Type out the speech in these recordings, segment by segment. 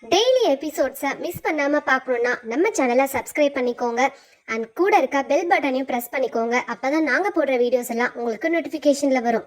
Daily எபிசோட்ஸை miss பண்ணாம பார்க்கணுன்னா நம்ம சேனலை சப்ஸ்கிரைப் பண்ணிக்கோங்க. அண்ட் கூட இருக்க பெல் பட்டனையும் ப்ரெஸ் பண்ணிக்கோங்க. அப்பதான் நாங்க போடுற வீடியோஸ் எல்லாம் உங்களுக்கு நோட்டிஃபிகேஷன்ல வரும்.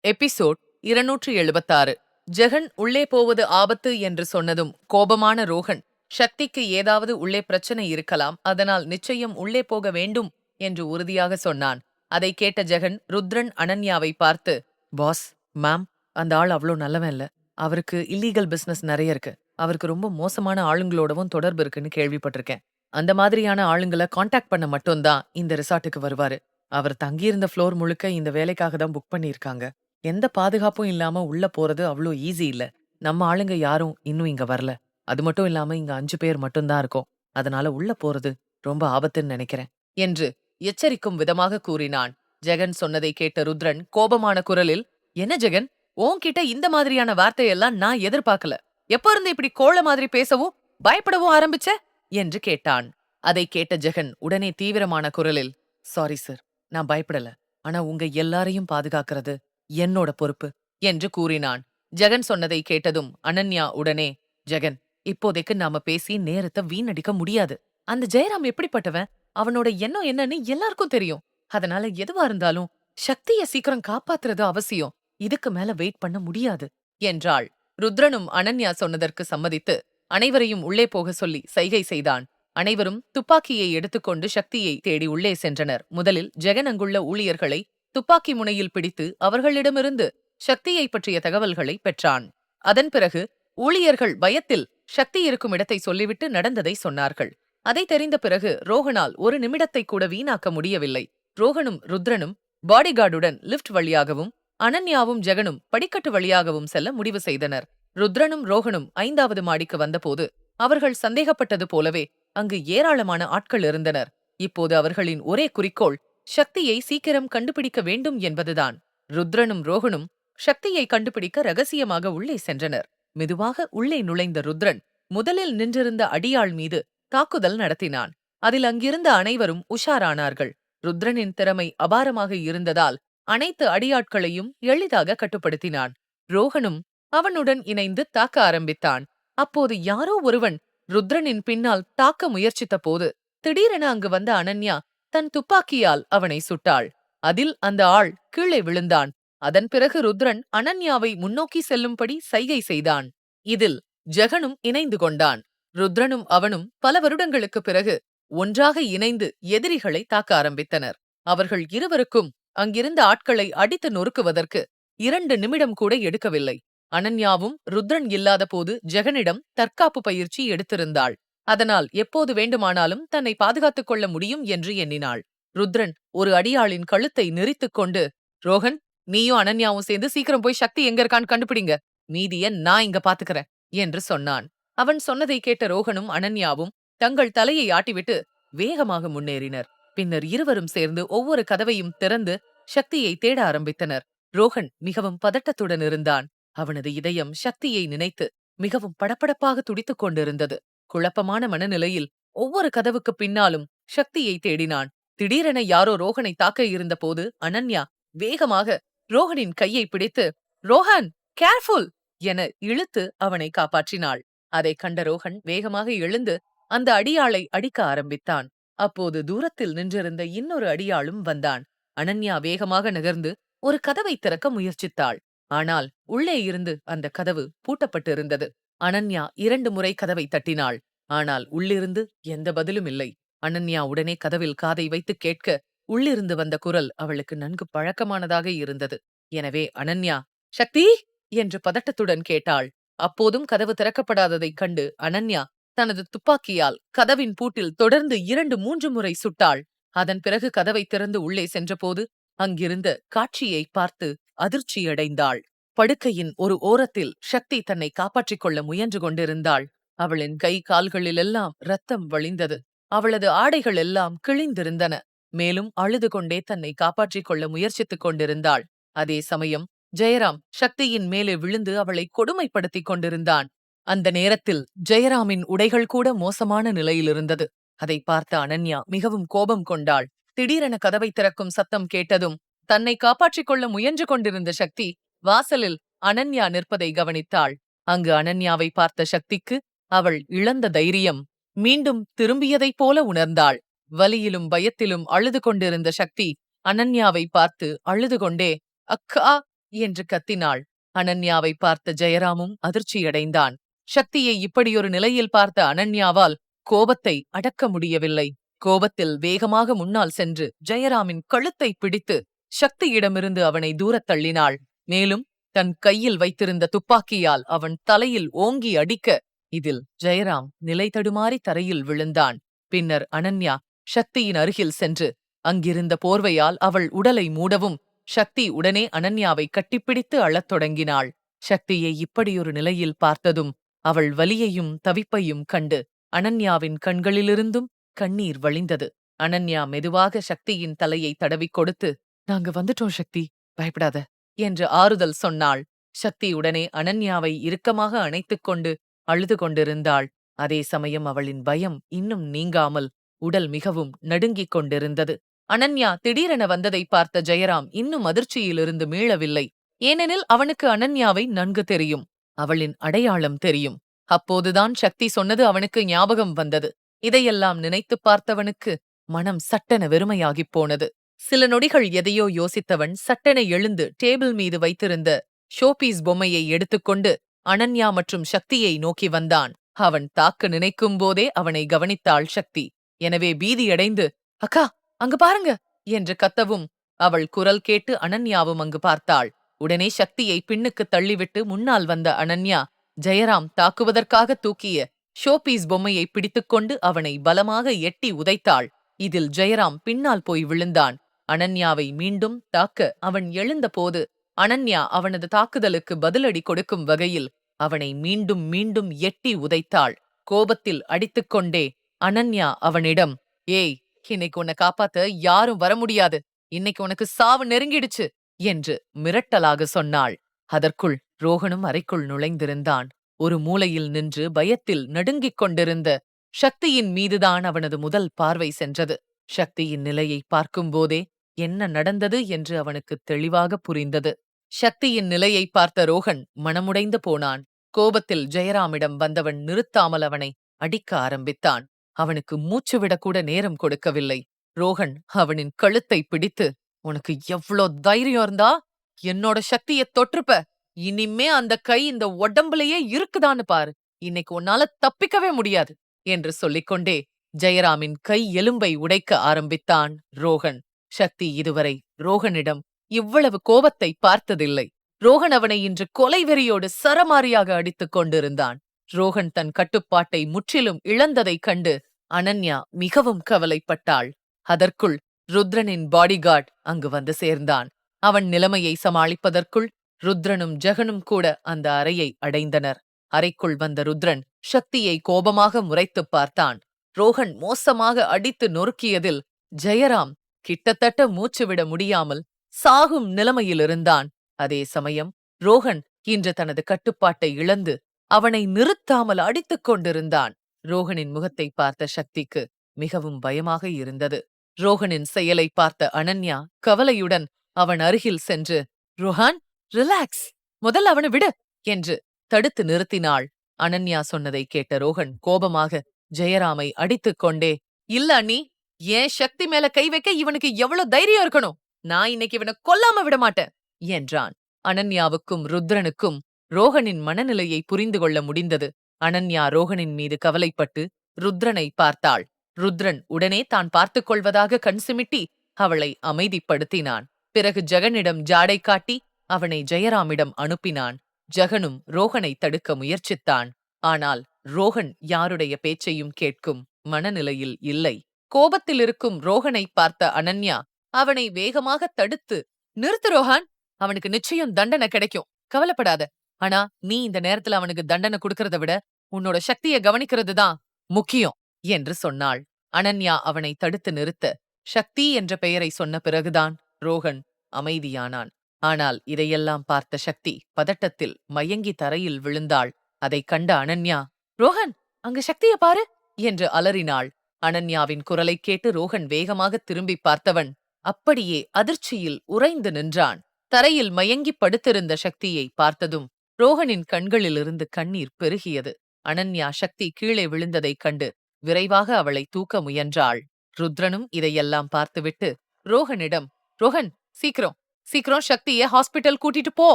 எபிசோட் 276. ஜெகன் உள்ளே போவது ஆபத்து என்று சொன்னதும் கோபமான ரோஹன், சக்திக்கு ஏதாவது உள்ளே பிரச்சனை இருக்கலாம், அதனால் நிச்சயம் உள்ளே போக வேண்டும் என்று உறுதியாக சொன்னான். அதை கேட்ட ஜெகன் ருத்ரன் அனன்யாவை பார்த்து, பாஸ், மேம், அந்த ஆள் அவ்வளோ நல்லவன் இல்ல. அவருக்கு இல்லீகல் பிசினஸ் நிறைய இருக்கு. அவருக்கு ரொம்ப மோசமான ஆளுங்களோடவும் தொடர்பு இருக்குன்னு கேள்விப்பட்டிருக்கேன். அந்த மாதிரியான ஆளுங்களை காண்டாக்ட் பண்ண மட்டும்தான் இந்த ரிசார்ட்டுக்கு வருவாரு. அவர் தங்கியிருந்த ஃப்ளோர் முழுக்க இந்த வேலைக்காக தான் புக் பண்ணியிருக்காங்க. எந்த பாதுகாப்பும் இல்லாம உள்ள போறது அவ்வளோ ஈஸி இல்ல. நம்ம ஆளுங்க யாரும் இன்னும் இங்க வரல. அது மட்டும் இல்லாம இங்க 5 பேர் மட்டும்தான் இருக்கோம். அதனால உள்ள போறது ரொம்ப ஆபத்துன்னு நினைக்கிறேன் என்று எச்சரிக்கும் விதமாக கூறினான். ஜெகன் சொன்னதை கேட்ட ருத்ரன் கோபமான குரலில், என்ன ஜெகன், உன்கிட்ட இந்த மாதிரியான வார்த்தையெல்லாம் நான் எதிர்பார்க்கல. எப்ப இருந்து இப்படி கோழ மாதிரி பேசவும் பயப்படவும் ஆரம்பிச்ச என்று கேட்டான். அதை கேட்ட ஜெகன் உடனே தீவிரமான குரலில், சாரி சார், நான் பயப்படல. ஆனா உங்க எல்லாரையும் பாதுகாக்கிறது என்னோட பொறுப்பு என்று கூறினான். ஜெகன் சொன்னதை கேட்டதும் அனன்யா உடனே, ஜெகன், இப்போதைக்கு நாம பேசி நேரத்தை வீணடிக்க முடியாது. அந்த ஜெயராம் எப்படிப்பட்டவன், அவனோட எண்ணம் என்னன்னு எல்லாருக்கும் தெரியும். அதனால எதுவா இருந்தாலும் சக்திய சீக்கிரம் காப்பாத்துறது அவசியம். இதுக்கு மேல வெயிட் பண்ண முடியாது என்றாள். ருத்ரனும் அனன்யா சொன்னதற்கு சம்மதித்து அனைவரையும் உள்ளே போக சொல்லி சைகை செய்தான். அனைவரும் துப்பாக்கியை எடுத்துக்கொண்டு சக்தியை தேடி உள்ளே சென்றனர். முதலில் ஜெகன் அங்குள்ள ஊழியர்களை துப்பாக்கி முனையில் பிடித்து அவர்களிடமிருந்து சக்தியை பற்றிய தகவல்களை பெற்றான். அதன் பிறகு ஊழியர்கள் பயத்தில் சக்தி இருக்கும் இடத்தை சொல்லிவிட்டு நடந்ததை சொன்னார்கள். அதை தெரிந்த பிறகு ரோஹனால் ஒரு நிமிடத்தை கூட வீணாக்க முடியவில்லை. ரோஹனும் ருத்ரனும் பாடிகார்டுடன் லிப்ட் வழியாகவும் அனன்யாவும் ஜெகனும் படிக்கட்டு வழியாகவும் செல்ல முடிவு செய்தனர். ருத்ரனும் ரோஹனும் 5வது மாடிக்கு வந்தபோது அவர்கள் சந்தேகப்பட்டது போலவே அங்கு ஏராளமான ஆட்கள் இருந்தனர். இப்போது அவர்களின் ஒரே குறிக்கோள் சக்தியை சீக்கிரம் கண்டுபிடிக்க வேண்டும் என்பதுதான். ருத்ரனும் ரோஹனும் சக்தியை கண்டுபிடிக்க ரகசியமாக உள்ளே சென்றனர். மெதுவாக உள்ளே நுழைந்த ருத்ரன் முதலில் நின்றிருந்த அடியாள் மீது தாக்குதல் நடத்தினான். அதில் அங்கிருந்த அனைவரும் உஷாரானார்கள். ருத்ரனின் திறமை அபாரமாக இருந்ததால் அனைத்து அடியாட்களையும் எளிதாக கட்டுப்படுத்தினான். ரோஹனும் அவனுடன் இணைந்து தாக்க ஆரம்பித்தான். அப்போது யாரோ ஒருவன் ருத்ரனின் பின்னால் தாக்க முயற்சித்த போது திடீரென அங்கு வந்த அனன்யா தன் துப்பாக்கியால் அவனை சுட்டாள். அதில் அந்த ஆள் கீழே விழுந்தான். அதன் பிறகு ருத்ரன் அனன்யாவை முன்னோக்கி செல்லும்படி சைகை செய்தான். இதில் ஜெகனும் இணைந்து கொண்டான். ருத்ரனும் அவனும் பல வருடங்களுக்கு பிறகு ஒன்றாக இணைந்து எதிரிகளை தாக்க ஆரம்பித்தனர். அவர்கள் இருவருக்கும் அங்கிருந்த ஆட்களை அடித்து நொறுக்குவதற்கு 2 நிமிடம் கூட எடுக்கவில்லை. அனன்யாவும் ருத்ரன் இல்லாத போது ஜெகனிடம் தற்காப்பு பயிற்சி எடுத்திருந்தாள். அதனால் எப்போது வேண்டுமானாலும் தன்னை பாதுகாத்துக் கொள்ள முடியும் என்று எண்ணினாள். ருத்ரன் ஒரு அடியாளின் கழுத்தை நெரித்துக் கொண்டு, ரோஹன், நீயும் அனன்யாவும் சேர்ந்து சீக்கிரம் போய் சக்தி எங்க இருக்கான்னு கண்டுபிடிங்க. மீதிய நான் இங்க பாத்துக்கிறேன் என்று சொன்னான். அவன் சொன்னதை கேட்ட ரோஹனும் அனன்யாவும் தங்கள் தலையை ஆட்டிவிட்டு வேகமாக முன்னேறினர். பின்னர் இருவரும் சேர்ந்து ஒவ்வொரு கதவையும் திறந்து சக்தியை தேட ஆரம்பித்தனர். ரோஹன் மிகவும் பதட்டத்துடன் இருந்தான். அவனது இதயம் சக்தியை நினைத்து மிகவும் படபடப்பாக துடித்துக் கொண்டிருந்தது. குழப்பமான மனநிலையில் ஒவ்வொரு கதவுக்கு பின்னாலும் சக்தியை தேடினான். திடீரென யாரோ ரோஹனை தாக்க இருந்தபோது அனன்யா வேகமாக ரோஹனின் கையை பிடித்து, ரோஹன், கேர்ஃபுல் என இழுத்து அவனை காப்பாற்றினாள். அதைக் கண்ட ரோஹன் வேகமாக எழுந்து அந்த அடியாளை அடிக்க ஆரம்பித்தான். அப்போது தூரத்தில் நின்றிருந்த இன்னொரு அடியாளும் வந்தான். அனன்யா வேகமாக நகர்ந்து ஒரு கதவை திறக்க முயற்சித்தாள். ஆனால் உள்ளே இருந்து அந்த கதவு பூட்டப்பட்டிருந்தது. அனன்யா 2 முறை கதவை தட்டினாள். ஆனால் உள்ளிருந்து எந்த பதிலும் இல்லை. அனன்யா உடனே கதவில் காதை வைத்து கேட்க உள்ளிருந்து வந்த குரல் அவளுக்கு நன்கு பழக்கமானதாக இருந்தது. எனவே அனன்யா, சக்தி என்று பதட்டத்துடன் கேட்டாள். அப்போதும் கதவு திறக்கப்படாததைக் கண்டு அனன்யா தனது துப்பாக்கியால் கதவின் பூட்டில் தொடர்ந்து 2-3 முறை சுட்டாள். அதன் பிறகு கதவை திறந்து உள்ளே சென்றபோது அங்கிருந்த காட்சியை பார்த்து அதிர்ச்சியடைந்தாள். படுக்கையின் ஒரு ஓரத்தில் சக்தி தன்னை காப்பாற்றிக் கொள்ள முயன்று கொண்டிருந்தாள். அவளின் கை கால்களிலெல்லாம் இரத்தம் வழிந்தது. அவளது ஆடைகள் எல்லாம் கிழிந்திருந்தன. மேலும் அழுது கொண்டே தன்னை காப்பாற்றிக் கொள்ள முயற்சித்துக் கொண்டிருந்தாள். அதே சமயம் ஜெயராம் சக்தியின் மேலே விழுந்து அவளை கொடுமைப்படுத்திக் கொண்டிருந்தான். அந்த நேரத்தில் ஜெயராமின் உடைகள் கூட மோசமான நிலையில் இருந்தது. அதை பார்த்த அனன்யா மிகவும் கோபம் கொண்டாள். திடீரென கதவை திறக்கும் சத்தம் கேட்டதும் தன்னை காப்பாற்றிக் கொள்ள முயன்று கொண்டிருந்த சக்தி வாசலில் அனன்யா நிற்பதை கவனித்தாள். அங்கு அனன்யாவை பார்த்த சக்திக்கு அவள் இழந்த தைரியம் மீண்டும் திரும்பியதைப் போல உணர்ந்தாள். வலியிலும் பயத்திலும் அழுது கொண்டிருந்த சக்தி அனன்யாவை பார்த்து அழுது கொண்டே அக்கா என்று கத்தினாள். அனன்யாவை பார்த்த ஜெயராமும் அதிர்ச்சியடைந்தான். சக்தியை இப்படியொரு நிலையில் பார்த்த அனன்யாவால் கோபத்தை அடக்க முடியவில்லை. கோபத்தில் வேகமாக முன்னால் சென்று ஜெயராமின் கழுத்தை பிடித்து சக்தியிடமிருந்து அவனை தூரத் தள்ளினாள். மேலும் தன் கையில் வைத்திருந்த துப்பாக்கியால் அவன் தலையில் ஓங்கி அடிக்க இதில் ஜெயராம் நிலை தடுமாறி தரையில் விழுந்தான். பின்னர் அனன்யா சக்தியின் அருகில் சென்று அங்கிருந்த போர்வையால் அவள் உடலை மூடவும் சக்தி உடனே அனன்யாவை கட்டிப்பிடித்து அழத் தொடங்கினாள். சக்தியை இப்படியொரு நிலையில் பார்த்ததும் அவள் வலியையும் தவிப்பையும் கண்டு அனன்யாவின் கண்களிலிருந்தும் கண்ணீர் வழிந்தது. அனன்யா மெதுவாக சக்தியின் தலையை தடவிக் கொடுத்து, "நாங்க வந்துட்டோம் சக்தி, பயப்படாத" என்று ஆறுதல் சொன்னாள். சக்தி உடனே அனன்யாவை இறுக்கமாக அணைத்துக் கொண்டு அழுது கொண்டிருந்தாள். அதே சமயம் அவளின் பயம் இன்னும் நீங்காமல் உடல் மிகவும் நடுங்கிக் கொண்டிருந்தது. அனன்யா திடீரென வந்ததை பார்த்த ஜெயராம் இன்னும் அதிர்ச்சியிலிருந்து மீளவில்லை. ஏனெனில் அவனுக்கு அனன்யாவை நன்கு தெரியும். அவளின் அடையாளம் தெரியும். அப்போதுதான் சக்தி சொன்னது அவனுக்கு ஞாபகம் வந்தது. இதையெல்லாம் நினைத்துப் பார்த்தவனுக்கு மனம் சட்டென வெறுமையாகிப் போனது. சில நொடிகள் எதையோ யோசித்தவன் சட்டென எழுந்து டேபிள் மீது வைத்திருந்த ஷோபீஸ் பொம்மையை எடுத்துக்கொண்டு அனன்யா மற்றும் சக்தியை நோக்கி வந்தான். அவன் தாக்க நினைக்கும் போதே அவனை கவனித்தாள் சக்தி. எனவே பீதியடைந்து, "அக்கா, அங்கு பாருங்க" என்று கத்தவும் அவள் குரல் கேட்டு அனன்யாவும் அங்கு பார்த்தாள். உடனே சக்தியை பின்னுக்கு தள்ளிவிட்டு முன்னால் வந்த அனன்யா ஜெயராம் தாக்குவதற்காக தூக்கிய ஷோபீஸ் பொம்மையை பிடித்துக்கொண்டு அவனை பலமாக எட்டி உதைத்தாள். இதில் ஜெயராம் பின்னால் போய் விழுந்தான். அனன்யாவை மீண்டும் தாக்க அவன் எழுந்தபோது அனன்யா அவனது தாக்குதலுக்கு பதிலடி கொடுக்கும் வகையில் அவனை மீண்டும் மீண்டும் எட்டி உதைத்தாள். கோபத்தில் அடித்துக்கொண்டே அனன்யா அவனிடம், "ஏய், இன்னைக்கு உன்னை காப்பாத்த யாரும் வர முடியாது. இன்னைக்கு உனக்கு சாவு நெருங்கிடுச்சு" என்று மிரட்டலாக சொன்னாள். அதற்குள் ரோகனும் அறைக்குள் நுழைந்திருந்தான். ஒரு மூலையில் நின்று பயத்தில் நடுங்கிக் கொண்டிருந்த சக்தியின் மீதுதான் அவனது முதல் பார்வை சென்றது. சக்தியின் நிலையை பார்க்கும்போதே என்ன நடந்தது என்று அவனுக்கு தெளிவாக புரிந்தது. சக்தியின் நிலையை பார்த்த ரோகன் மனமுடைந்து போனான். கோபத்தில் ஜெயராமிடம் வந்தவன் நிறுத்தாமல் அவனை அடிக்க ஆரம்பித்தான். அவனுக்கு மூச்சுவிடக்கூட நேரம் கொடுக்கவில்லை. ரோகன் அவனின் கழுத்தை பிடித்து, "உனக்கு எவ்ளோ தைரியம் இருந்தா என்னோட சக்தியை தொற்றுப்ப? இனிமே அந்த கை இந்த உடம்புலயே இருக்குதான்னு பாரு. இன்னைக்கு உன்னால தப்பிக்கவே முடியாது" என்று சொல்லிக்கொண்டே ஜெயராமின் கை எலும்பை உடைக்க ஆரம்பித்தான் ரோகன். சக்தி இதுவரை ரோகனிடம் இவ்வளவு கோபத்தை பார்த்ததில்லை. ரோகன் அவனை இன்று கொலைவெறியோடு சரமாரியாக அடித்துக் கொண்டிருந்தான். ரோகன் தன் கட்டுப்பாட்டை முற்றிலும் இழந்ததைக் கண்டு அனன்யா மிகவும் கவலைப்பட்டாள். அதற்குள் ருத்ரனின் பாடிகார்ட் அங்கு வந்து சேர்ந்தான். அவன் நிலைமையை சமாளிப்பதற்குள் ருத்ரனும் ஜெகனும் கூட அந்த அறையை அடைந்தனர். அறைக்குள் வந்த ருத்ரன் சக்தியை கோபமாக முறைத்துப் பார்த்தான். ரோகன் மோசமாக அடித்து நொறுக்கியதில் ஜெயராம் கிட்டத்தட்ட மூச்சுவிட முடியாமல் சாகும் நிலைமையிலிருந்தான். அதே சமயம் ரோகன் இன்று தனது கட்டுப்பாட்டை இழந்து அவனை நிறுத்தாமல் அடித்துக் கொண்டிருந்தான். ரோகனின் முகத்தை பார்த்த சக்திக்கு மிகவும் பயமாக இருந்தது. ரோகனின் செயலை பார்த்த அனன்யா கவலையுடன் அவன் அருகில் சென்று, "ரோஹான், ரிலாக்ஸ், முதல்ல அவனை விடு" என்று தடுத்து நிறுத்தினாள். அனன்யா சொன்னதை கேட்ட ரோகன் கோபமாக ஜெயராமை அடித்துக் கொண்டே, "இல்ல அண்ணி, ஏன் சக்தி மேல கை வைக்க இவனுக்கு எவ்வளவு தைரியம் இருக்கணும்? நான் இன்னைக்கு இவனை கொல்லாம விட மாட்டேன்" என்றான். அனன்யாவுக்கும் ருத்ரனுக்கும் ரோகனின் மனநிலையை புரிந்து கொள்ள முடிந்தது. அனன்யா ரோகனின் மீது கவலைப்பட்டு ருத்ரனை பார்த்தாள். ருத்ரன் உடனே தான் பார்த்துக் கொள்வதாக கண் சிமிட்டி அவளை அமைதிப்படுத்தினான். பிறகு ஜெகனிடம் ஜாடை காட்டி அவனை ஜெயராமிடம் அனுப்பினான். ஜெகனும் ரோகனை தடுக்க முயற்சித்தான். ஆனால் ரோகன் யாருடைய பேச்சையும் கேட்கும் மனநிலையில் இல்லை. கோபத்தில் இருக்கும் ரோகனை பார்த்த அனன்யா அவனை வேகமாக தடுத்து, "நிறுத்து ரோஹான், அவனுக்கு நிச்சயம் தண்டனை கிடைக்கும், கவலைப்படாத. ஆனா நீ இந்த நேரத்துல அவனுக்கு தண்டனை கொடுக்கறத விட உன்னோட சக்தியை கவனிக்கிறது தான் முக்கியம்" என்று சொன்னாள். அனன்யா அவனை தடுத்து நிறுத்த சக்தி என்ற பெயரை சொன்ன பிறகுதான் ரோகன் அமைதியானான். ஆனால் இதையெல்லாம் பார்த்த சக்தி பதட்டத்தில் மயங்கி தரையில் விழுந்தாள். அதைக் கண்ட அனன்யா, "ரோகன், அங்க சக்தியை பாரு" என்று அலறினாள். அனன்யாவின் குரலைக் கேட்டு ரோகன் வேகமாக திரும்பி பார்த்தவன் அப்படியே அதிர்ச்சியில் உறைந்து நின்றான். தரையில் மயங்கி படுத்திருந்த சக்தியை பார்த்ததும் ரோஹனின் கண்களிலிருந்து கண்ணீர் பெருகியது. அனன்யா சக்தி கீழே விழுந்ததைக் கண்டு விரைவாக அவளை தூக்க முயன்றாள். ருத்ரனும் இதையெல்லாம் பார்த்துவிட்டு ரோஹனிடம், ரோஹன், சீக்கிரம் சீக்கிரம் சக்தியை ஹாஸ்பிட்டல் கூட்டிட்டு போ,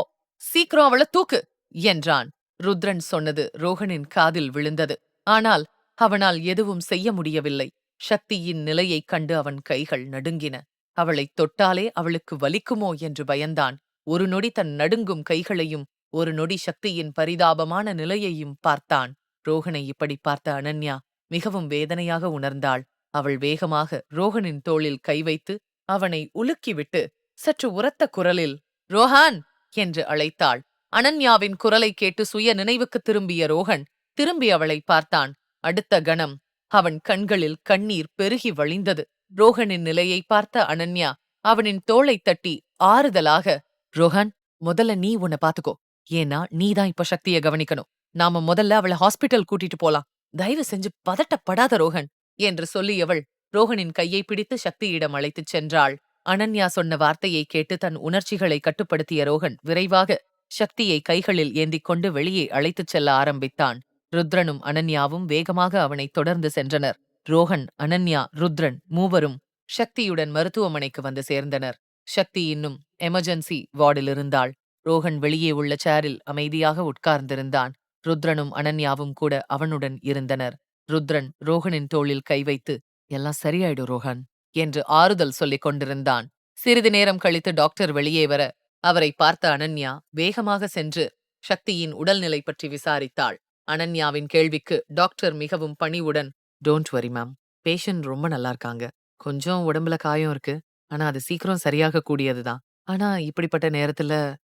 சீக்கிரம் அவளை தூக்கு என்றான். ருத்ரன் சொன்னது ரோஹனின் காதில் விழுந்தது. ஆனால் அவனால் எதுவும் செய்ய முடியவில்லை. சக்தியின் நிலையைக் கண்டு அவன் கைகள் நடுங்கின. அவளைத் தொட்டாலே அவளுக்கு வலிக்குமோ என்று பயந்தான். ஒரு நொடி தன் நடுங்கும் கைகளையும் ஒரு நொடி சக்தியின் பரிதாபமான நிலையையும் பார்த்தான். ரோஹனை இப்படி பார்த்த அனன்யா மிகவும் வேதனையாக உணர்ந்தாள். அவள் வேகமாக ரோஹனின் தோளில் கை வைத்து அவனை உலுக்கிவிட்டு சற்று உரத்த குரலில் ரோஹான் என்று அழைத்தாள். அனன்யாவின் குரலை கேட்டு சுய நினைவுக்கு திரும்பிய ரோஹன் திரும்பி அவளை பார்த்தான். அடுத்த கணம் அவன் கண்களில் கண்ணீர் பெருகி வழிந்தது. ரோஹனின் நிலையை பார்த்த அனன்யா அவனின் தோளைத் தட்டி ஆறுதலாக, ரோஹன், முதல்ல நீ உன்னை பாத்துக்கோ. ஏன்னா நீதான் இப்ப சக்தியை கவனிக்கணும். நாம முதல்ல அவளை ஹாஸ்பிட்டல் கூட்டிட்டு போலாம். தயவு செஞ்சு பதட்டப்படாத ரோஹன் என்று சொல்லியவள் ரோஹனின் கையை பிடித்து சக்தியிடம் அழைத்துச் சென்றாள். அனன்யா சொன்ன வார்த்தையை கேட்டு தன் உணர்ச்சிகளை கட்டுப்படுத்திய ரோஹன் விரைவாக சக்தியை கைகளில் ஏந்திக் கொண்டு வெளியே அழைத்துச் செல்ல ஆரம்பித்தான். ருத்ரனும் அனன்யாவும் வேகமாக அவனை தொடர்ந்து சென்றனர். ரோஹன், அனன்யா, ருத்ரன் மூவரும் சக்தியுடன் மருத்துவமனைக்கு வந்து சேர்ந்தனர். சக்தி இன்னும் எமர்ஜென்சி வார்டில் இருந்தாள். ரோஹன் வெளியே உள்ள சேரில் அமைதியாக உட்கார்ந்திருந்தான். ருத்ரனும் அனன்யாவும் கூட அவனுடன் இருந்தனர். ருத்ரன் ரோஹனின் தோளில் கை வைத்து, எல்லாம் சரியாயிடும் ரோஹன் என்று ஆறுதல் சொல்லிக் கொண்டிருந்தான். சிறிது நேரம் கழித்து டாக்டர் வெளியே வர அவரை பார்த்த அனன்யா வேகமாக சென்று சக்தியின் உடல்நிலை பற்றி விசாரித்தாள். அனன்யாவின் கேள்விக்கு டாக்டர் மிகவும் பணிவுடன், டோன்ட் வரி மேம், பேஷண்ட் ரொம்ப நல்லா இருக்காங்க. கொஞ்சம் உடம்புல காயம் இருக்கு. ஆனா அது சீக்கிரம் சரியாக கூடியதுதான். ஆனா இப்படிப்பட்ட நேரத்துல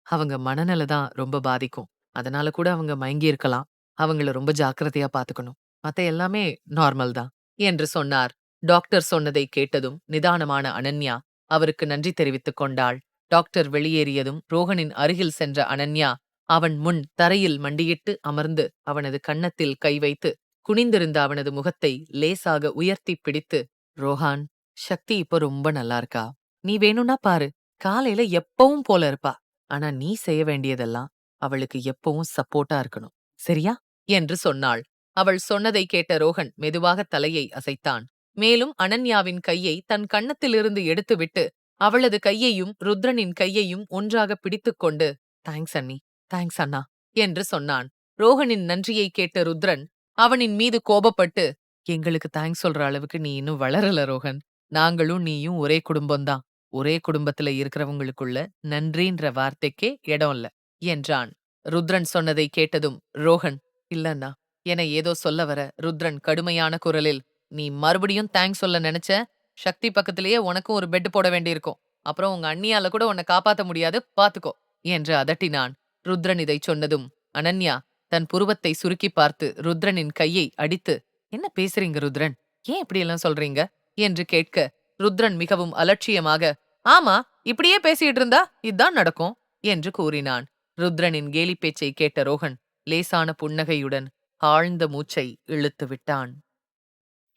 அவங்க மனநிலை தான் ரொம்ப பாதிக்கும். அதனால கூட அவங்க மயங்கி இருக்கலாம். அவங்கள ரொம்ப ஜாக்கிரதையா பாத்துக்கணும். மத்த எல்லாமே நார்மல் தான் என்று சொன்னார். டாக்டர் சொன்னதை கேட்டதும் நிதானமான அனன்யா அவருக்கு நன்றி தெரிவித்துக் கொண்டாள். டாக்டர் வெளியேறியதும் ரோஹனின் அருகில் சென்ற அனன்யா அவன் முன் தரையில் மண்டியிட்டு அமர்ந்து அவனது கன்னத்தில் கை வைத்து குனிந்திருந்த அவனது முகத்தை லேசாக உயர்த்தி பிடித்து, ரோஹான், சக்தி இப்போ ரொம்ப நல்லா இருக்கா. நீ வேணும்னா பாரு, காலையில எப்பவும் போல இருப்பா. ஆனா நீ செய்ய வேண்டியதெல்லாம் அவளுக்கு எப்பவும் சப்போர்ட்டா இருக்கணும், சரியா என்று சொன்னாள். அவள் சொன்னதை கேட்ட ரோஹன் மெதுவாக தலையை அசைத்தான். மேலும் அனன்யாவின் கையை தன் கன்னத்திலிருந்து எடுத்துவிட்டு அவளது கையையும் ருத்ரனின் கையையும் ஒன்றாக பிடித்துக்கொண்டு, தேங்க்ஸ் அண்ணி, தேங்க்ஸ் அண்ணா என்று சொன்னான். ரோஹனின் நன்றியை கேட்ட ருத்ரன் அவனின் மீது கோபப்பட்டு, எங்களுக்கு தேங்க்ஸ் சொல்ற அளவுக்கு நீ இன்னும் வளரல ரோஹன். நாங்களும் நீயும் ஒரே குடும்பம்தான். ஒரே குடும்பத்துல இருக்கிறவங்களுக்குள்ள நன்றின்ற வார்த்தைக்கே இடம் இல்ல என்றான். ருத்ரன் சொன்னதை கேட்டதும் ரோஹன், இல்லண்ணா என ஏதோ சொல்ல வர ருத்ரன் கடுமையான குரலில், நீ மறுபடியும் தேங்க்ஸ் சொல்ல நினைச்ச, சக்தி பக்கத்திலேயே உனக்கும் ஒரு பெட் போட வேண்டியிருக்கும். அப்புறம் உங்க அண்ணியால கூட உன்னை காப்பாத்த முடியாது, பாத்துக்கோ என்று அதட்டினான். ருத்ரன் இதை சொன்னதும் அனன்யா தன் புருவத்தை சுருக்கி பார்த்து ருத்ரனின் கையை அடித்து, என்ன பேசுறீங்க ருத்ரன், ஏன் இப்படியெல்லாம் சொல்றீங்க என்று கேட்க ருத்ரன் மிகவும் அலட்சியமாக, ஆமா, இப்படியே பேசிட்டு இருந்தா இதான் நடக்கும் என்று கூறினான். ருத்ரனின் கேலி பேச்சை கேட்ட ரோஹன் லேசான புன்னகையுடன் ஆழ்ந்த மூச்சை இழுத்து விட்டான்.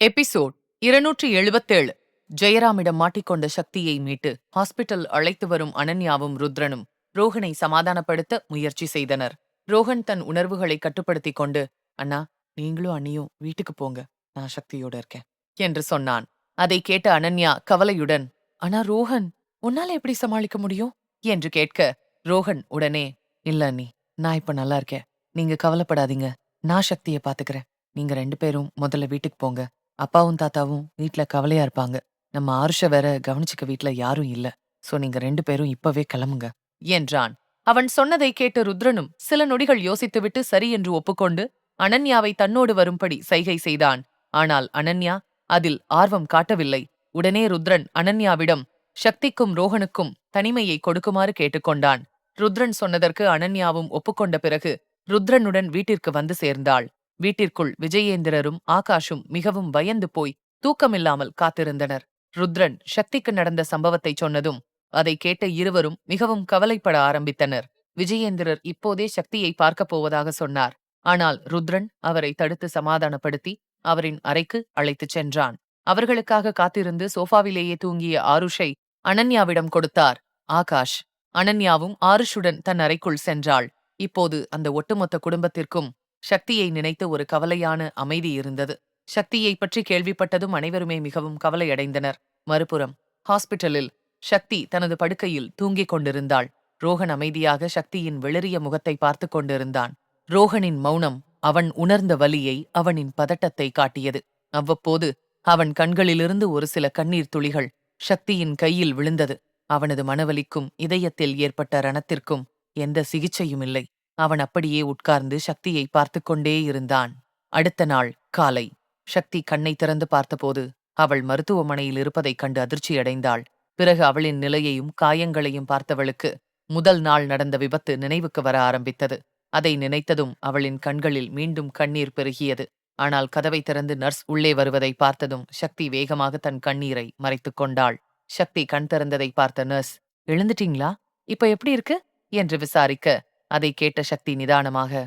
எபிசோட் 277. ஜெயராமிடம் மாட்டிக்கொண்ட சக்தியை மீட்டு ஹாஸ்பிட்டல் அழைத்து வரும் அனன்யாவும் ருத்ரனும் ரோஹனை சமாதானப்படுத்த முயற்சி செய்தனர். ரோஹன் தன் உணர்வுகளை கட்டுப்படுத்திக் கொண்டு, அண்ணா, நீங்களும் அண்ணியும் வீட்டுக்கு போங்க, நான் சக்தியோட இருக்கேன் என்று சொன்னான். அதை கேட்ட அனன்யா கவலையுடன், ஆனா ரோஹன், உன்னால எப்படி சமாளிக்க முடியும் என்று கேட்க ரோஹன் உடனே, இல்ல அண்ணி, நான் இப்ப நல்லா இருக்கேன். நீங்க கவலைப்படாதீங்க, நான் சக்தியை பாத்துக்கிறேன். நீங்க 2 பேரும் முதல்ல வீட்டுக்கு போங்க. அப்பாவும் தாத்தாவும் வீட்ல கவலையா இருப்பாங்க. நம்ம ஆருஷ வேற கவனிச்சுக்க வீட்ல யாரும் இல்ல. சோ நீங்க 2 பேரும் இப்பவே கிளம்புங்க என்றான். அவன் சொன்னதை கேட்ட ருத்ரனும் சில நொடிகள் யோசித்துவிட்டு சரி என்று ஒப்புக்கொண்டு அனன்யாவை தன்னோடு வரும்படி சைகை செய்தான். ஆனால் அனன்யா அதில் ஆர்வம் காட்டவில்லை. உடனே ருத்ரன் அனன்யாவிடம் சக்திக்கும் ரோஹனுக்கும் தனிமையை கொடுக்குமாறு கேட்டுக்கொண்டான். ருத்ரன் சொன்னதற்கு அனன்யாவும் ஒப்புக்கொண்ட பிறகு ருத்ரனுடன் வீட்டிற்கு வந்து சேர்ந்தாள். வீட்டிற்குள் விஜயேந்திரரும் ஆகாஷும் மிகவும் பயந்து போய் தூக்கமில்லாமல் காத்திருந்தனர். ருத்ரன் சக்திக்கு நடந்த சம்பவத்தை சொன்னதும் அதை கேட்ட இருவரும் மிகவும் கவலைப்பட ஆரம்பித்தனர். விஜயேந்திரர் இப்போதே சக்தியை பார்க்கப் போவதாக சொன்னார். ஆனால் ருத்ரன் அவரை தடுத்து சமாதானப்படுத்தி அவரின் அறைக்கு அழைத்துச் சென்றான். அவர்களுக்காக காத்திருந்து சோஃபாவிலேயே தூங்கிய ஆருஷை அனன்யாவிடம் கொடுத்தார் ஆகாஷ். அனன்யாவும் ஆருஷுடன் தன் அறைக்குள் சென்றாள். இப்போது அந்த ஒட்டுமொத்த குடும்பத்திற்கும் சக்தியை நினைத்து ஒரு கவலையான அமைதி இருந்தது. சக்தியை பற்றி கேள்விப்பட்டதும் அனைவருமே மிகவும் கவலையடைந்தனர். மறுபுறம் ஹாஸ்பிட்டலில் சக்தி தனது படுக்கையில் தூங்கிக் கொண்டிருந்தாள். ரோஹன் அமைதியாக சக்தியின் வெளிறிய முகத்தை பார்த்து கொண்டிருந்தான். ரோஹனின் மௌனம் அவன் உணர்ந்த வலியை, அவனின் பதட்டத்தை காட்டியது. அவ்வப்போது அவன் கண்களிலிருந்து ஒரு சில கண்ணீர் துளிகள் சக்தியின் கையில் விழுந்தது. அவனது மனவலிக்கும் இதயத்தில் ஏற்பட்ட ரணத்திற்கும் எந்த சிகிச்சையும் இல்லை. அவன் அப்படியே உட்கார்ந்து சக்தியை பார்த்து கொண்டே இருந்தான். அடுத்த நாள் காலை சக்தி கண்ணை திறந்து பார்த்தபோது அவள் மருத்துவமனையில் இருப்பதைக் கண்டு அதிர்ச்சியடைந்தாள். பிறகு அவளின் நிலையையும் காயங்களையும் பார்த்தவளுக்கு முதல் நாள் நடந்த விபத்து நினைவுக்கு வர ஆரம்பித்தது. அதை நினைத்ததும் அவளின் கண்களில் மீண்டும் கண்ணீர் பெருகியது. ஆனால் கதவை திறந்து நர்ஸ் உள்ளே வருவதை பார்த்ததும் சக்தி வேகமாக தன் கண்ணீரை மறைத்துக் கொண்டாள். சக்தி கண் திறந்ததை பார்த்த நர்ஸ், எழுந்துட்டீங்களா? இப்ப எப்படி இருக்கு என்று விசாரிக்க, அதை கேட்ட சக்தி நிதானமாக,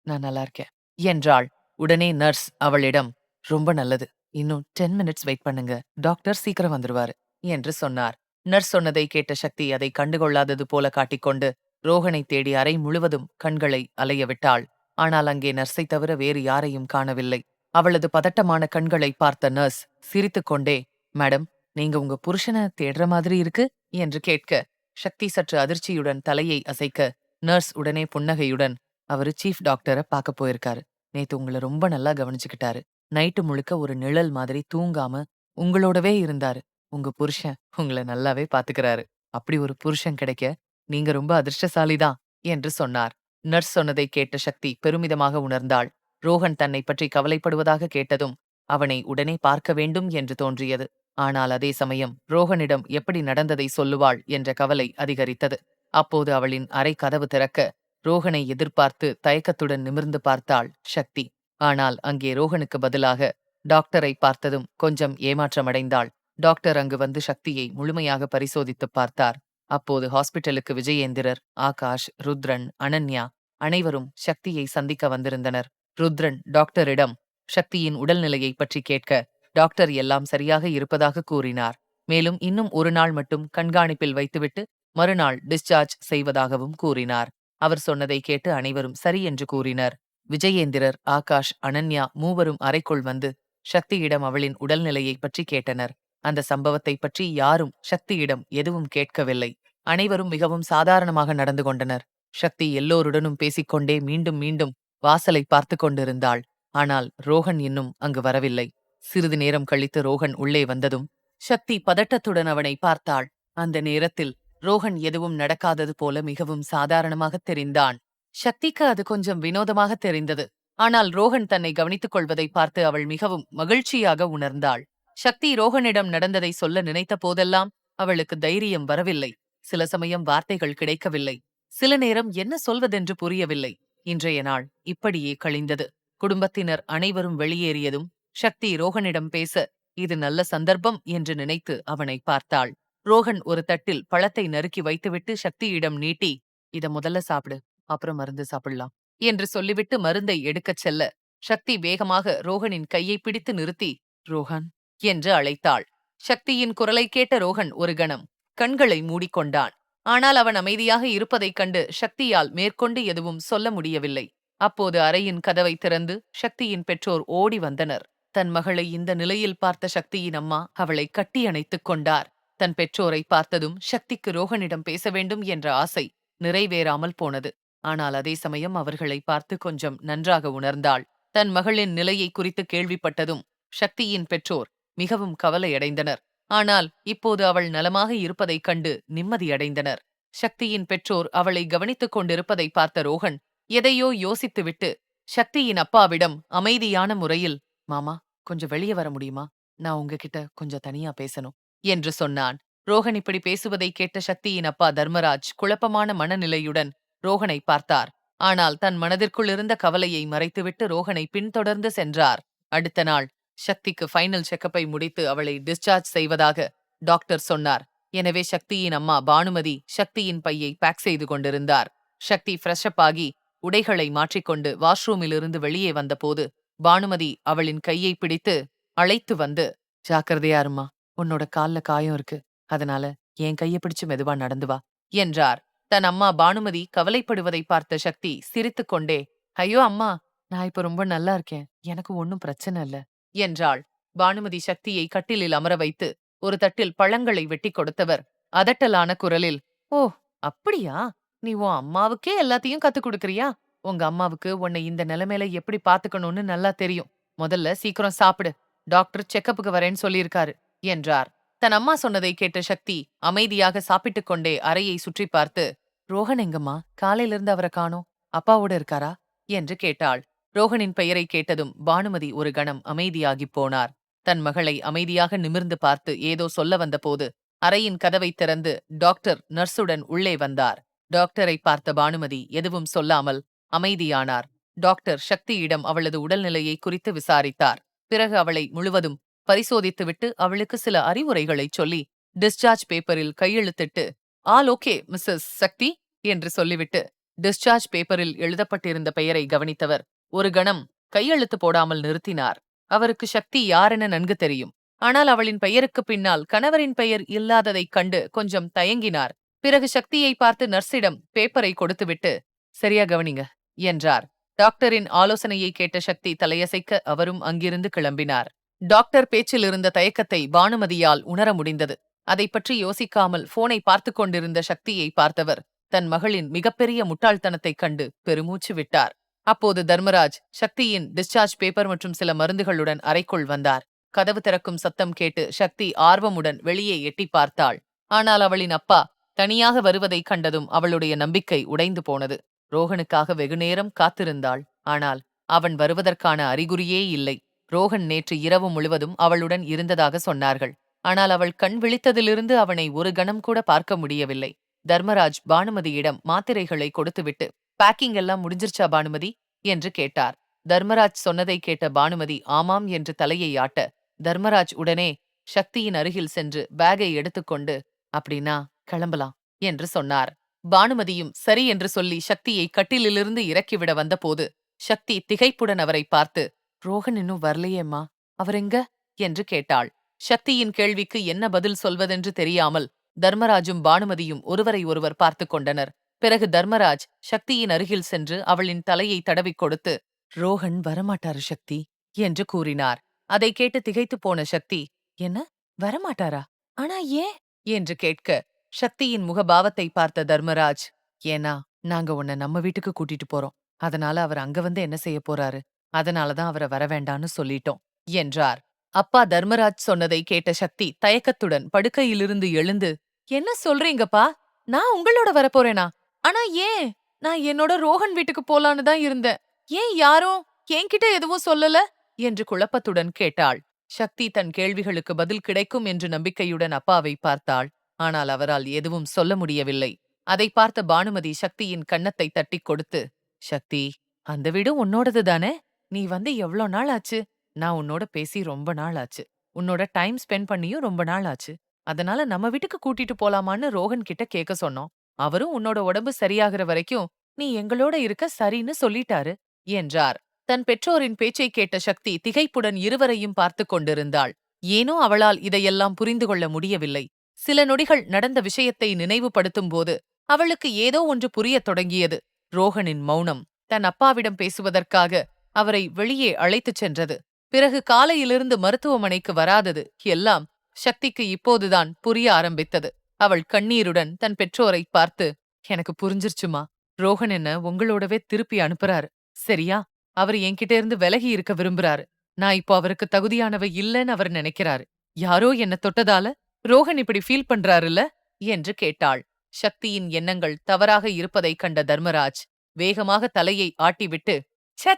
நான் நல்லா இருக்கேன் என்றாள். உடனே நர்ஸ் அவளிடம், ரொம்ப நல்லது, இன்னும் 10 மினிட்ஸ் வெயிட் பண்ணுங்க, டாக்டர் சீக்கிரம் வந்துருவாரு என்று சொன்னார். நர்ஸ் சொன்னதை கேட்ட சக்தி அதை கண்டுகொள்ளாதது போல காட்டிக்கொண்டு ரோஹனை தேடி அறை முழுவதும் கண்களை அலைய விட்டாள். ஆனால் அங்கே நர்ஸை தவிர வேறு யாரையும் காணவில்லை. அவளது பதட்டமான கண்களை பார்த்த நர்ஸ் சிரித்துக்கொண்டே, மேடம், நீங்க உங்க புருஷனை தேடுற மாதிரி இருக்கு என்று கேட்க, சக்தி சற்று அதிர்ச்சியுடன் தலையை அசைக்க, நர்ஸ் உடனே புன்னகையுடன், அவரு சீஃப் டாக்டரை பார்க்க போயிருக்காரு. நேத்து உங்களை ரொம்ப நல்லா கவனிச்சுக்கிட்டாரு. நைட்டு முழுக்க ஒரு நிழல் மாதிரி தூங்காம உங்களோடவே இருந்தாரு. உங்க புருஷன் உங்களை நல்லாவே பாத்துக்கிறாரு. அப்படி ஒரு புருஷன் கிடைக்க நீங்க ரொம்ப அதிர்ஷ்டசாலிதான் என்று சொன்னார். நர்ஸ் சொன்னதை கேட்ட சக்தி பெருமிதமாக உணர்ந்தாள். ரோஹன் தன்னை பற்றி கவலைப்படுவதாக கேட்டதும் அவனை உடனே பார்க்க வேண்டும் என்று தோன்றியது. ஆனால் அதே சமயம் ரோஹனிடம் எப்படி நடந்ததை சொல்லுவாள் என்ற கவலை அதிகரித்தது. அப்போது அவளின் அறை கதவு திறக்க ரோஹனை எதிர்பார்த்து தயக்கத்துடன் நிமிர்ந்து பார்த்தாள் சக்தி. ஆனால் அங்கே ரோஹனுக்கு பதிலாக டாக்டரை பார்த்ததும் கொஞ்சம் ஏமாற்றமடைந்தாள். டாக்டர் அங்கு வந்து சக்தியை முழுமையாக பரிசோதித்துப் பார்த்தார். அப்போது ஹாஸ்பிட்டலுக்கு விஜயேந்திரர், ஆகாஷ், ருத்ரன், அனன்யா அனைவரும் சக்தியை சந்திக்க வந்திருந்தனர். ருத்ரன் டாக்டரிடம் சக்தியின் உடல்நிலையை பற்றி கேட்க, டாக்டர் எல்லாம் சரியாக இருப்பதாக கூறினார். மேலும் இன்னும் ஒரு நாள் மட்டும் கண்காணிப்பில் வைத்துவிட்டு மறுநாள் டிஸ்சார்ஜ் செய்வதாகவும் கூறினார். அவர் சொன்னதை கேட்டு அனைவரும் சரி என்று கூறினர். விஜயேந்திரர், ஆகாஷ், அனன்யா மூவரும் அறைக்குள் வந்து சக்தியிடம் அவளின் உடல்நிலையை பற்றி கேட்டனர். அந்த சம்பவத்தை பற்றி யாரும் சக்தியிடம் எதுவும் கேட்கவில்லை. அனைவரும் மிகவும் சாதாரணமாக நடந்து கொண்டனர். சக்தி எல்லோருடனும் பேசிக்கொண்டே மீண்டும் மீண்டும் வாசலை பார்த்து கொண்டிருந்தாள். ஆனால் ரோஹன் இன்னும் அங்கு வரவில்லை. சிறிது நேரம் கழித்து ரோஹன் உள்ளே வந்ததும் சக்தி பதட்டத்துடன் அவனை பார்த்தாள். அந்த நேரத்தில் ரோஹன் எதுவும் நடக்காதது போல மிகவும் சாதாரணமாக தெரிந்தான். சக்திக்கு அது கொஞ்சம் வினோதமாக தெரிந்தது. ஆனால் ரோஹன் தன்னை கவனித்துக் கொள்வதை பார்த்து அவள் மிகவும் மகிழ்ச்சியாக உணர்ந்தாள். சக்தி ரோஹனிடம் நடந்ததை சொல்ல நினைத்த போதெல்லாம் அவளுக்கு தைரியம் வரவில்லை. சில சமயம் வார்த்தைகள் கிடைக்கவில்லை. சில நேரம் என்ன சொல்வதென்று புரியவில்லை. இன்றைய நாள் இப்படியே கழிந்தது. குடும்பத்தினர் அனைவரும் வெளியேறியதும் சக்தி ரோஹனிடம் பேச, இது நல்ல சந்தர்ப்பம் என்று நினைத்து அவனை பார்த்தாள். ரோஹன் ஒரு தட்டில் பழத்தை நறுக்கி வைத்துவிட்டு சக்தியிடம் நீட்டி, இத முதல்ல சாப்பிடு, அப்புறம் மருந்து சாப்பிடலாம் என்று சொல்லிவிட்டு மருந்தை எடுக்கச் செல்ல, சக்தி வேகமாக ரோஹனின் கையை பிடித்து நிறுத்தி, ரோஹன் என்று அழைத்தாள். சக்தியின் குரலை கேட்ட ரோஹன் ஒரு கணம் கண்களை மூடிக்கொண்டான். ஆனால் அவன் அமைதியாக இருப்பதைக் கண்டு சக்தியால் மேற்கொண்டு எதுவும் சொல்ல முடியவில்லை. அப்போது அறையின் கதவை திறந்து சக்தியின் பெற்றோர் ஓடி வந்தனர். தன் மகளை இந்த நிலையில் பார்த்த சக்தியின் அம்மா அவளை கட்டி அணைத்துக் கொண்டார். தன் பெற்றோரை பார்த்ததும் சக்திக்கு ரோஹனிடம் பேச வேண்டும் என்ற ஆசை நிறைவேறாமல் போனது. ஆனால் அதே சமயம் அவர்களை பார்த்து கொஞ்சம் நன்றாக உணர்ந்தாள். தன் மகளின் நிலையை குறித்து கேள்விப்பட்டதும் சக்தியின் பெற்றோர் மிகவும் கவலையடைந்தனர். ஆனால் இப்போது அவள் நலமாக இருப்பதைக் கண்டு நிம்மதியடைந்தனர். சக்தியின் பெற்றோர் அவளை கவனித்துக் கொண்டிருப்பதை பார்த்த ரோஹன் எதையோ யோசித்துவிட்டு சக்தியின் அப்பாவிடம் அமைதியான முறையில், மாமா, கொஞ்சம் வெளியே வர முடியுமா? நான் உங்ககிட்ட கொஞ்சம் தனியா பேசணும் என்று சொன்னான். ரோஹன் இப்படி பேசுவதை கேட்ட சக்தியின் அப்பா தர்மராஜ் குழப்பமான மனநிலையுடன் ரோஹனை பார்த்தார். ஆனால் தன் மனதிற்குள் இருந்த கவலையை மறைத்துவிட்டு ரோஹனை பின்தொடர்ந்து சென்றார். அடுத்த நாள் சக்திக்கு ஃபைனல் செக்கப்பை முடித்து அவளை டிஸ்சார்ஜ் செய்வதாக டாக்டர் சொன்னார். எனவே சக்தியின் அம்மா பானுமதி சக்தியின் பையை பேக் செய்து கொண்டிருந்தார். சக்தி ஃப்ரெஷ்அப் ஆகி உடைகளை மாற்றிக்கொண்டு வாஷ்ரூமிலிருந்து வெளியே வந்தபோது பானுமதி அவளின் கையை பிடித்து அழைத்து வந்து, ஜாக்கிரதையா இருமா, உன்னோட கால்ல காயம் இருக்கு, அதனால என் கையை பிடிச்சு மெதுவா நடந்து வா என்றார். தன் அம்மா பானுமதி கவலைப்படுவதை பார்த்த சக்தி சிரித்துக்கொண்டே, ஐயோ அம்மா, நான் இப்ப ரொம்ப நல்லா இருக்கேன், எனக்கு ஒன்னும் பிரச்சனை இல்ல என்றாள். பானுமதி சக்தியை கட்டிலில் அமர வைத்து ஒரு தட்டில் பழங்களை வெட்டி கொடுத்தவர் அதட்டலான குரலில், ஓ அப்படியா, நீ உன் அம்மாவுக்கே எல்லாத்தையும் கத்துக் கொடுக்கறியா? உங்க அம்மாவுக்கு உன்னை இந்த நிலைமையில எப்படி பாத்துக்கணும்னு நல்லா தெரியும். முதல்ல சீக்கிரம் சாப்பிடு, டாக்டர் செக்கப்புக்கு வரேன்னு சொல்லியிருக்காரு என்றார். தன் அம்மா சொன்னதை கேட்ட சக்தி அமைதியாக சாப்பிட்டுக் கொண்டே அறையை சுற்றி பார்த்து, ரோஹன் எங்கம்மா, காலையில இருந்து அவரை காணோம், அப்பாவோட இருக்காரா என்று கேட்டாள். ரோஹனின் பெயரை கேட்டதும் பானுமதி ஒரு கணம் அமைதியாகிப் போனார். தன் மகளை அமைதியாக நிமிர்ந்து பார்த்து ஏதோ சொல்ல வந்தபோது அறையின் கதவை திறந்து டாக்டர் நர்ஸுடன் உள்ளே வந்தார். டாக்டரை பார்த்த பானுமதி எதுவும் சொல்லாமல் அமைதியானார். டாக்டர் சக்தியிடம் அவளது உடல்நிலையை குறித்து விசாரித்தார். பிறகு அவளை முழுவதும் பரிசோதித்துவிட்டு அவளுக்கு சில அறிவுரைகளைச் சொல்லி டிஸ்சார்ஜ் பேப்பரில் கையெழுத்திட்டு, ஆல் ஓகே மிஸ்ஸஸ் சக்தி என்று சொல்லிவிட்டு டிஸ்சார்ஜ் பேப்பரில் எழுதப்பட்டிருந்த பெயரை கவனித்தவர் ஒரு கணம் கையெழுத்து போடாமல் நிறுத்தினார். அவருக்கு சக்தி யாரென நன்கு தெரியும். ஆனால் அவளின் பெயருக்கு பின்னால் கணவரின் பெயர் இல்லாததைக் கண்டு கொஞ்சம் தயங்கினார். பிறகு சக்தியை பார்த்து நர்ஸிடம் பேப்பரை கொடுத்துவிட்டு, சரியா கவனிங்க என்றார். டாக்டரின் ஆலோசனையை கேட்ட சக்தி தலையசைக்க அவரும் அங்கிருந்து கிளம்பினார். டாக்டர் பேச்சில் இருந்த தயக்கத்தை பானுமதியால் உணர முடிந்தது. அதை பற்றி யோசிக்காமல் போனை பார்த்து கொண்டிருந்த சக்தியை பார்த்தவர் தன் மகளின் மிகப்பெரிய முட்டாள்தனத்தைக் கண்டு பெருமூச்சு விட்டார். அப்போது தர்மராஜ் சக்தியின் டிஸ்சார்ஜ் பேப்பர் மற்றும் சில மருந்துகளுடன் அறைக்குள் வந்தார். கதவு திறக்கும் சத்தம் கேட்டு சக்தி ஆர்வமுடன் வெளியே எட்டி பார்த்தாள். ஆனால் அவளின் அப்பா தனியாக வருவதைக் கண்டதும் அவளுடைய நம்பிக்கை உடைந்து போனது. ரோஹனுக்காக வெகுநேரம் காத்திருந்தாள். ஆனால் அவன் வருவதற்கான அறிகுறியே இல்லை. ரோஹன் நேற்று இரவு முழுவதும் அவளுடன் இருந்ததாக சொன்னார்கள். ஆனால் அவள் கண் விழித்ததிலிருந்து அவனை ஒரு கணம் கூட பார்க்க முடியவில்லை. தர்மராஜ் பானுமதியிடம் மாத்திரைகளை கொடுத்துவிட்டு, பேக்கிங் எல்லாம் முடிஞ்சிருச்சா பானுமதி என்று கேட்டார். தர்மராஜ் சொன்னதை கேட்ட பானுமதி ஆமாம் என்று தலையை ஆட்ட, தர்மராஜ் உடனே சக்தியின் அருகில் சென்று பேக்கை எடுத்துக்கொண்டு, அப்படின்னா கிளம்பலாம் என்று சொன்னார். பானுமதியும் சரி என்று சொல்லி சக்தியை கட்டிலிலிருந்து இறக்கிவிட வந்தபோது சக்தி திகைப்புடன் அவரை பார்த்து, ரோஹன் இன்னும் வரலையேம்மா, அவரெங்க என்று கேட்டாள். சக்தியின் கேள்விக்கு என்ன பதில் சொல்வதென்று தெரியாமல் தர்மராஜும் பானுமதியும் ஒருவரை ஒருவர் பார்த்து கொண்டனர். பிறகு தர்மராஜ் சக்தியின் அருகில் சென்று அவளின் தலையை தடவிக் கொடுத்து, ரோஹன் வரமாட்டாரு சக்தி என்று கூறினார். அதை கேட்டு திகைத்து போன சக்தி, என்ன வரமாட்டாரா, ஆனா ஏன் என்று கேட்க, சக்தியின் முகபாவத்தை பார்த்த தர்மராஜ், ஏன்னா நாங்க உன்னை நம்ம வீட்டுக்கு கூட்டிட்டு போறோம், அதனால அவர் அங்க வந்து என்ன செய்ய போறாரு, அதனாலதான் அவரை வர வேண்டான்னு சொல்லிட்டோம் என்றார். அப்பா தர்மராஜ் சொன்னதை கேட்ட சக்தி தயக்கத்துடன் படுக்கையிலிருந்து எழுந்து, என்ன சொல்றீங்கப்பா, நான் உங்களோட வரப்போறேனா, ஆனா ஏன், நான் என்னோட ரோஹன் வீட்டுக்கு போலான்னு தான் இருந்தேன், ஏன் யாரும் என்கிட்ட எதுவும் சொல்லல என்று குழப்பத்துடன் கேட்டாள். சக்தி தன் கேள்விகளுக்கு பதில் கிடைக்கும் என்று நம்பிக்கையுடன் அப்பாவை பார்த்தாள். ஆனால் அவரால் எதுவும் சொல்ல முடியவில்லை. அதை பார்த்த பானுமதி சக்தியின் கன்னத்தை தட்டிக் கொடுத்து, சக்தி, அந்த வீடு உன்னோடது தானே, நீ வந்து எவ்வளோ நாள் ஆச்சு, நான் உன்னோட பேசி ரொம்ப நாள் ஆச்சு, உன்னோட டைம் ஸ்பெண்ட் பண்ணியும் ரொம்ப நாள் ஆச்சு, அதனால நம்ம வீட்டுக்கு கூட்டிட்டு போலாமான்னு ரோஹன் கிட்ட கேட்க சொன்னோம். அவரும் உன்னோட உடம்பு சரியாகிற வரைக்கும் நீ எங்களோட இருக்க சரின்னு சொல்லிட்டாரு என்றார். தன் பெற்றோரின் பேச்சை கேட்ட சக்தி திகைப்புடன் இருவரையும் பார்த்து கொண்டிருந்தாள். ஏனோ அவளால் இதையெல்லாம் புரிந்து கொள்ள முடியவில்லை. சில நொடிகள் நடந்த விஷயத்தை நினைவுபடுத்தும் போது அவளுக்கு ஏதோ ஒன்று புரியத் தொடங்கியது. ரோஹனின் மௌனம் தன் அப்பாவிடம் பேசுவதற்காக அவரை வெளியே அழைத்துச் சென்றது, பிறகு காலையிலிருந்து மருத்துவமனைக்கு வராதது எல்லாம் சக்திக்கு இப்போதுதான் புரிய ஆரம்பித்தது. அவள் கண்ணீருடன் தன் பெற்றோரை பார்த்து, எனக்கு புரிஞ்சிருச்சுமா, ரோஹன் என்ன உங்களோடவே திருப்பி அனுப்புறாரு, சரியா, அவர் என்கிட்ட இருந்து விலகி இருக்க விரும்புறாரு, நான் இப்போ அவருக்கு தகுதியானவ இல்லைன்னு அவர் நினைக்கிறாரு, யாரோ என்ன தொட்டதால ரோஹன் இப்படி ஃபீல் பண்றாருல்ல என்று கேட்டாள். சக்தியின் எண்ணங்கள் தவறாக இருப்பதைக் கண்ட தர்மராஜ் வேகமாக தலையை ஆட்டிவிட்டு, சே,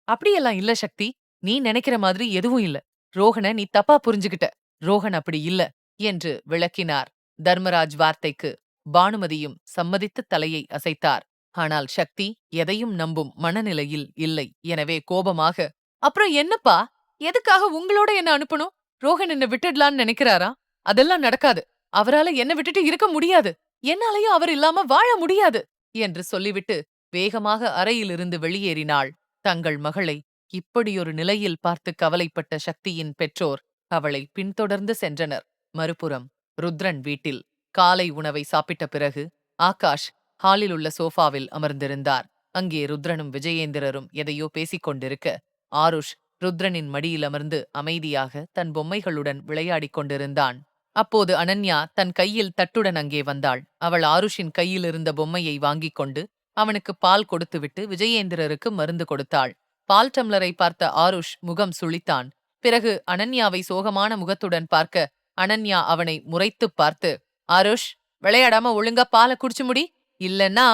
அப்படியெல்லாம் இல்ல சக்தி, நீ நினைக்கிற மாதிரி எதுவும் இல்ல, ரோஹனை நீ தப்பா புரிஞ்சுகிட்ட, ரோஹன் அப்படி இல்ல என்று விளக்கினார். தர்மராஜ் வார்த்தைக்கு பானுமதியும் சம்மதித்து தலையை அசைத்தார். ஆனால் சக்தி எதையும் நம்பும் மனநிலையில் இல்லை. எனவே கோபமாக, அப்புறம் என்னப்பா, எதுக்காக உங்களோட என்ன அனுப்பணும், ரோஹன் என்ன விட்டுடலான்னு நினைக்கிறாரா, அதெல்லாம் நடக்காது, அவரால என்ன விட்டுட்டு இருக்க முடியாது, என்னாலையும் அவர் இல்லாம வாழ முடியாது என்று சொல்லிவிட்டு வேகமாக அறையிலிருந்து வெளியேறினாள். தங்கள் மகளை இப்படியொரு நிலையில் பார்த்து கவலைப்பட்ட சக்தியின் பெற்றோர் அவளை பின்தொடர்ந்து சென்றனர். மறுபுறம் ருத்ரன் வீட்டில் காலை உணவை சாப்பிட்ட பிறகு ஆகாஷ் ஹாலில் உள்ள சோஃபாவில் அமர்ந்திருந்தார். அங்கே ருத்ரனும் விஜயேந்திரரும் எதையோ பேசிக் கொண்டிருக்க ஆருஷ் ருத்ரனின் மடியில் அமர்ந்து அமைதியாக தன் பொம்மைகளுடன் விளையாடிக் கொண்டிருந்தான். அப்போது அனன்யா தன் கையில் தட்டுடன் அங்கே வந்தாள். அவள் ஆருஷின் கையில் இருந்த பொம்மையை வாங்கிக் கொண்டு அவனுக்கு பால் கொடுத்துவிட்டு விஜயேந்திரருக்கு மருந்து கொடுத்தாள். பால் டம்ளரை பார்த்த ஆருஷ் முகம் சுளித்தான். பிறகு அனன்யாவை சோகமான முகத்துடன் பார்க்க அனன்யா அவனை முறைத்துப் பார்த்து, ஆருஷ், விளையாடாம ஒழுங்கா பாலை குடிச்சு முடி, இல்லன்னா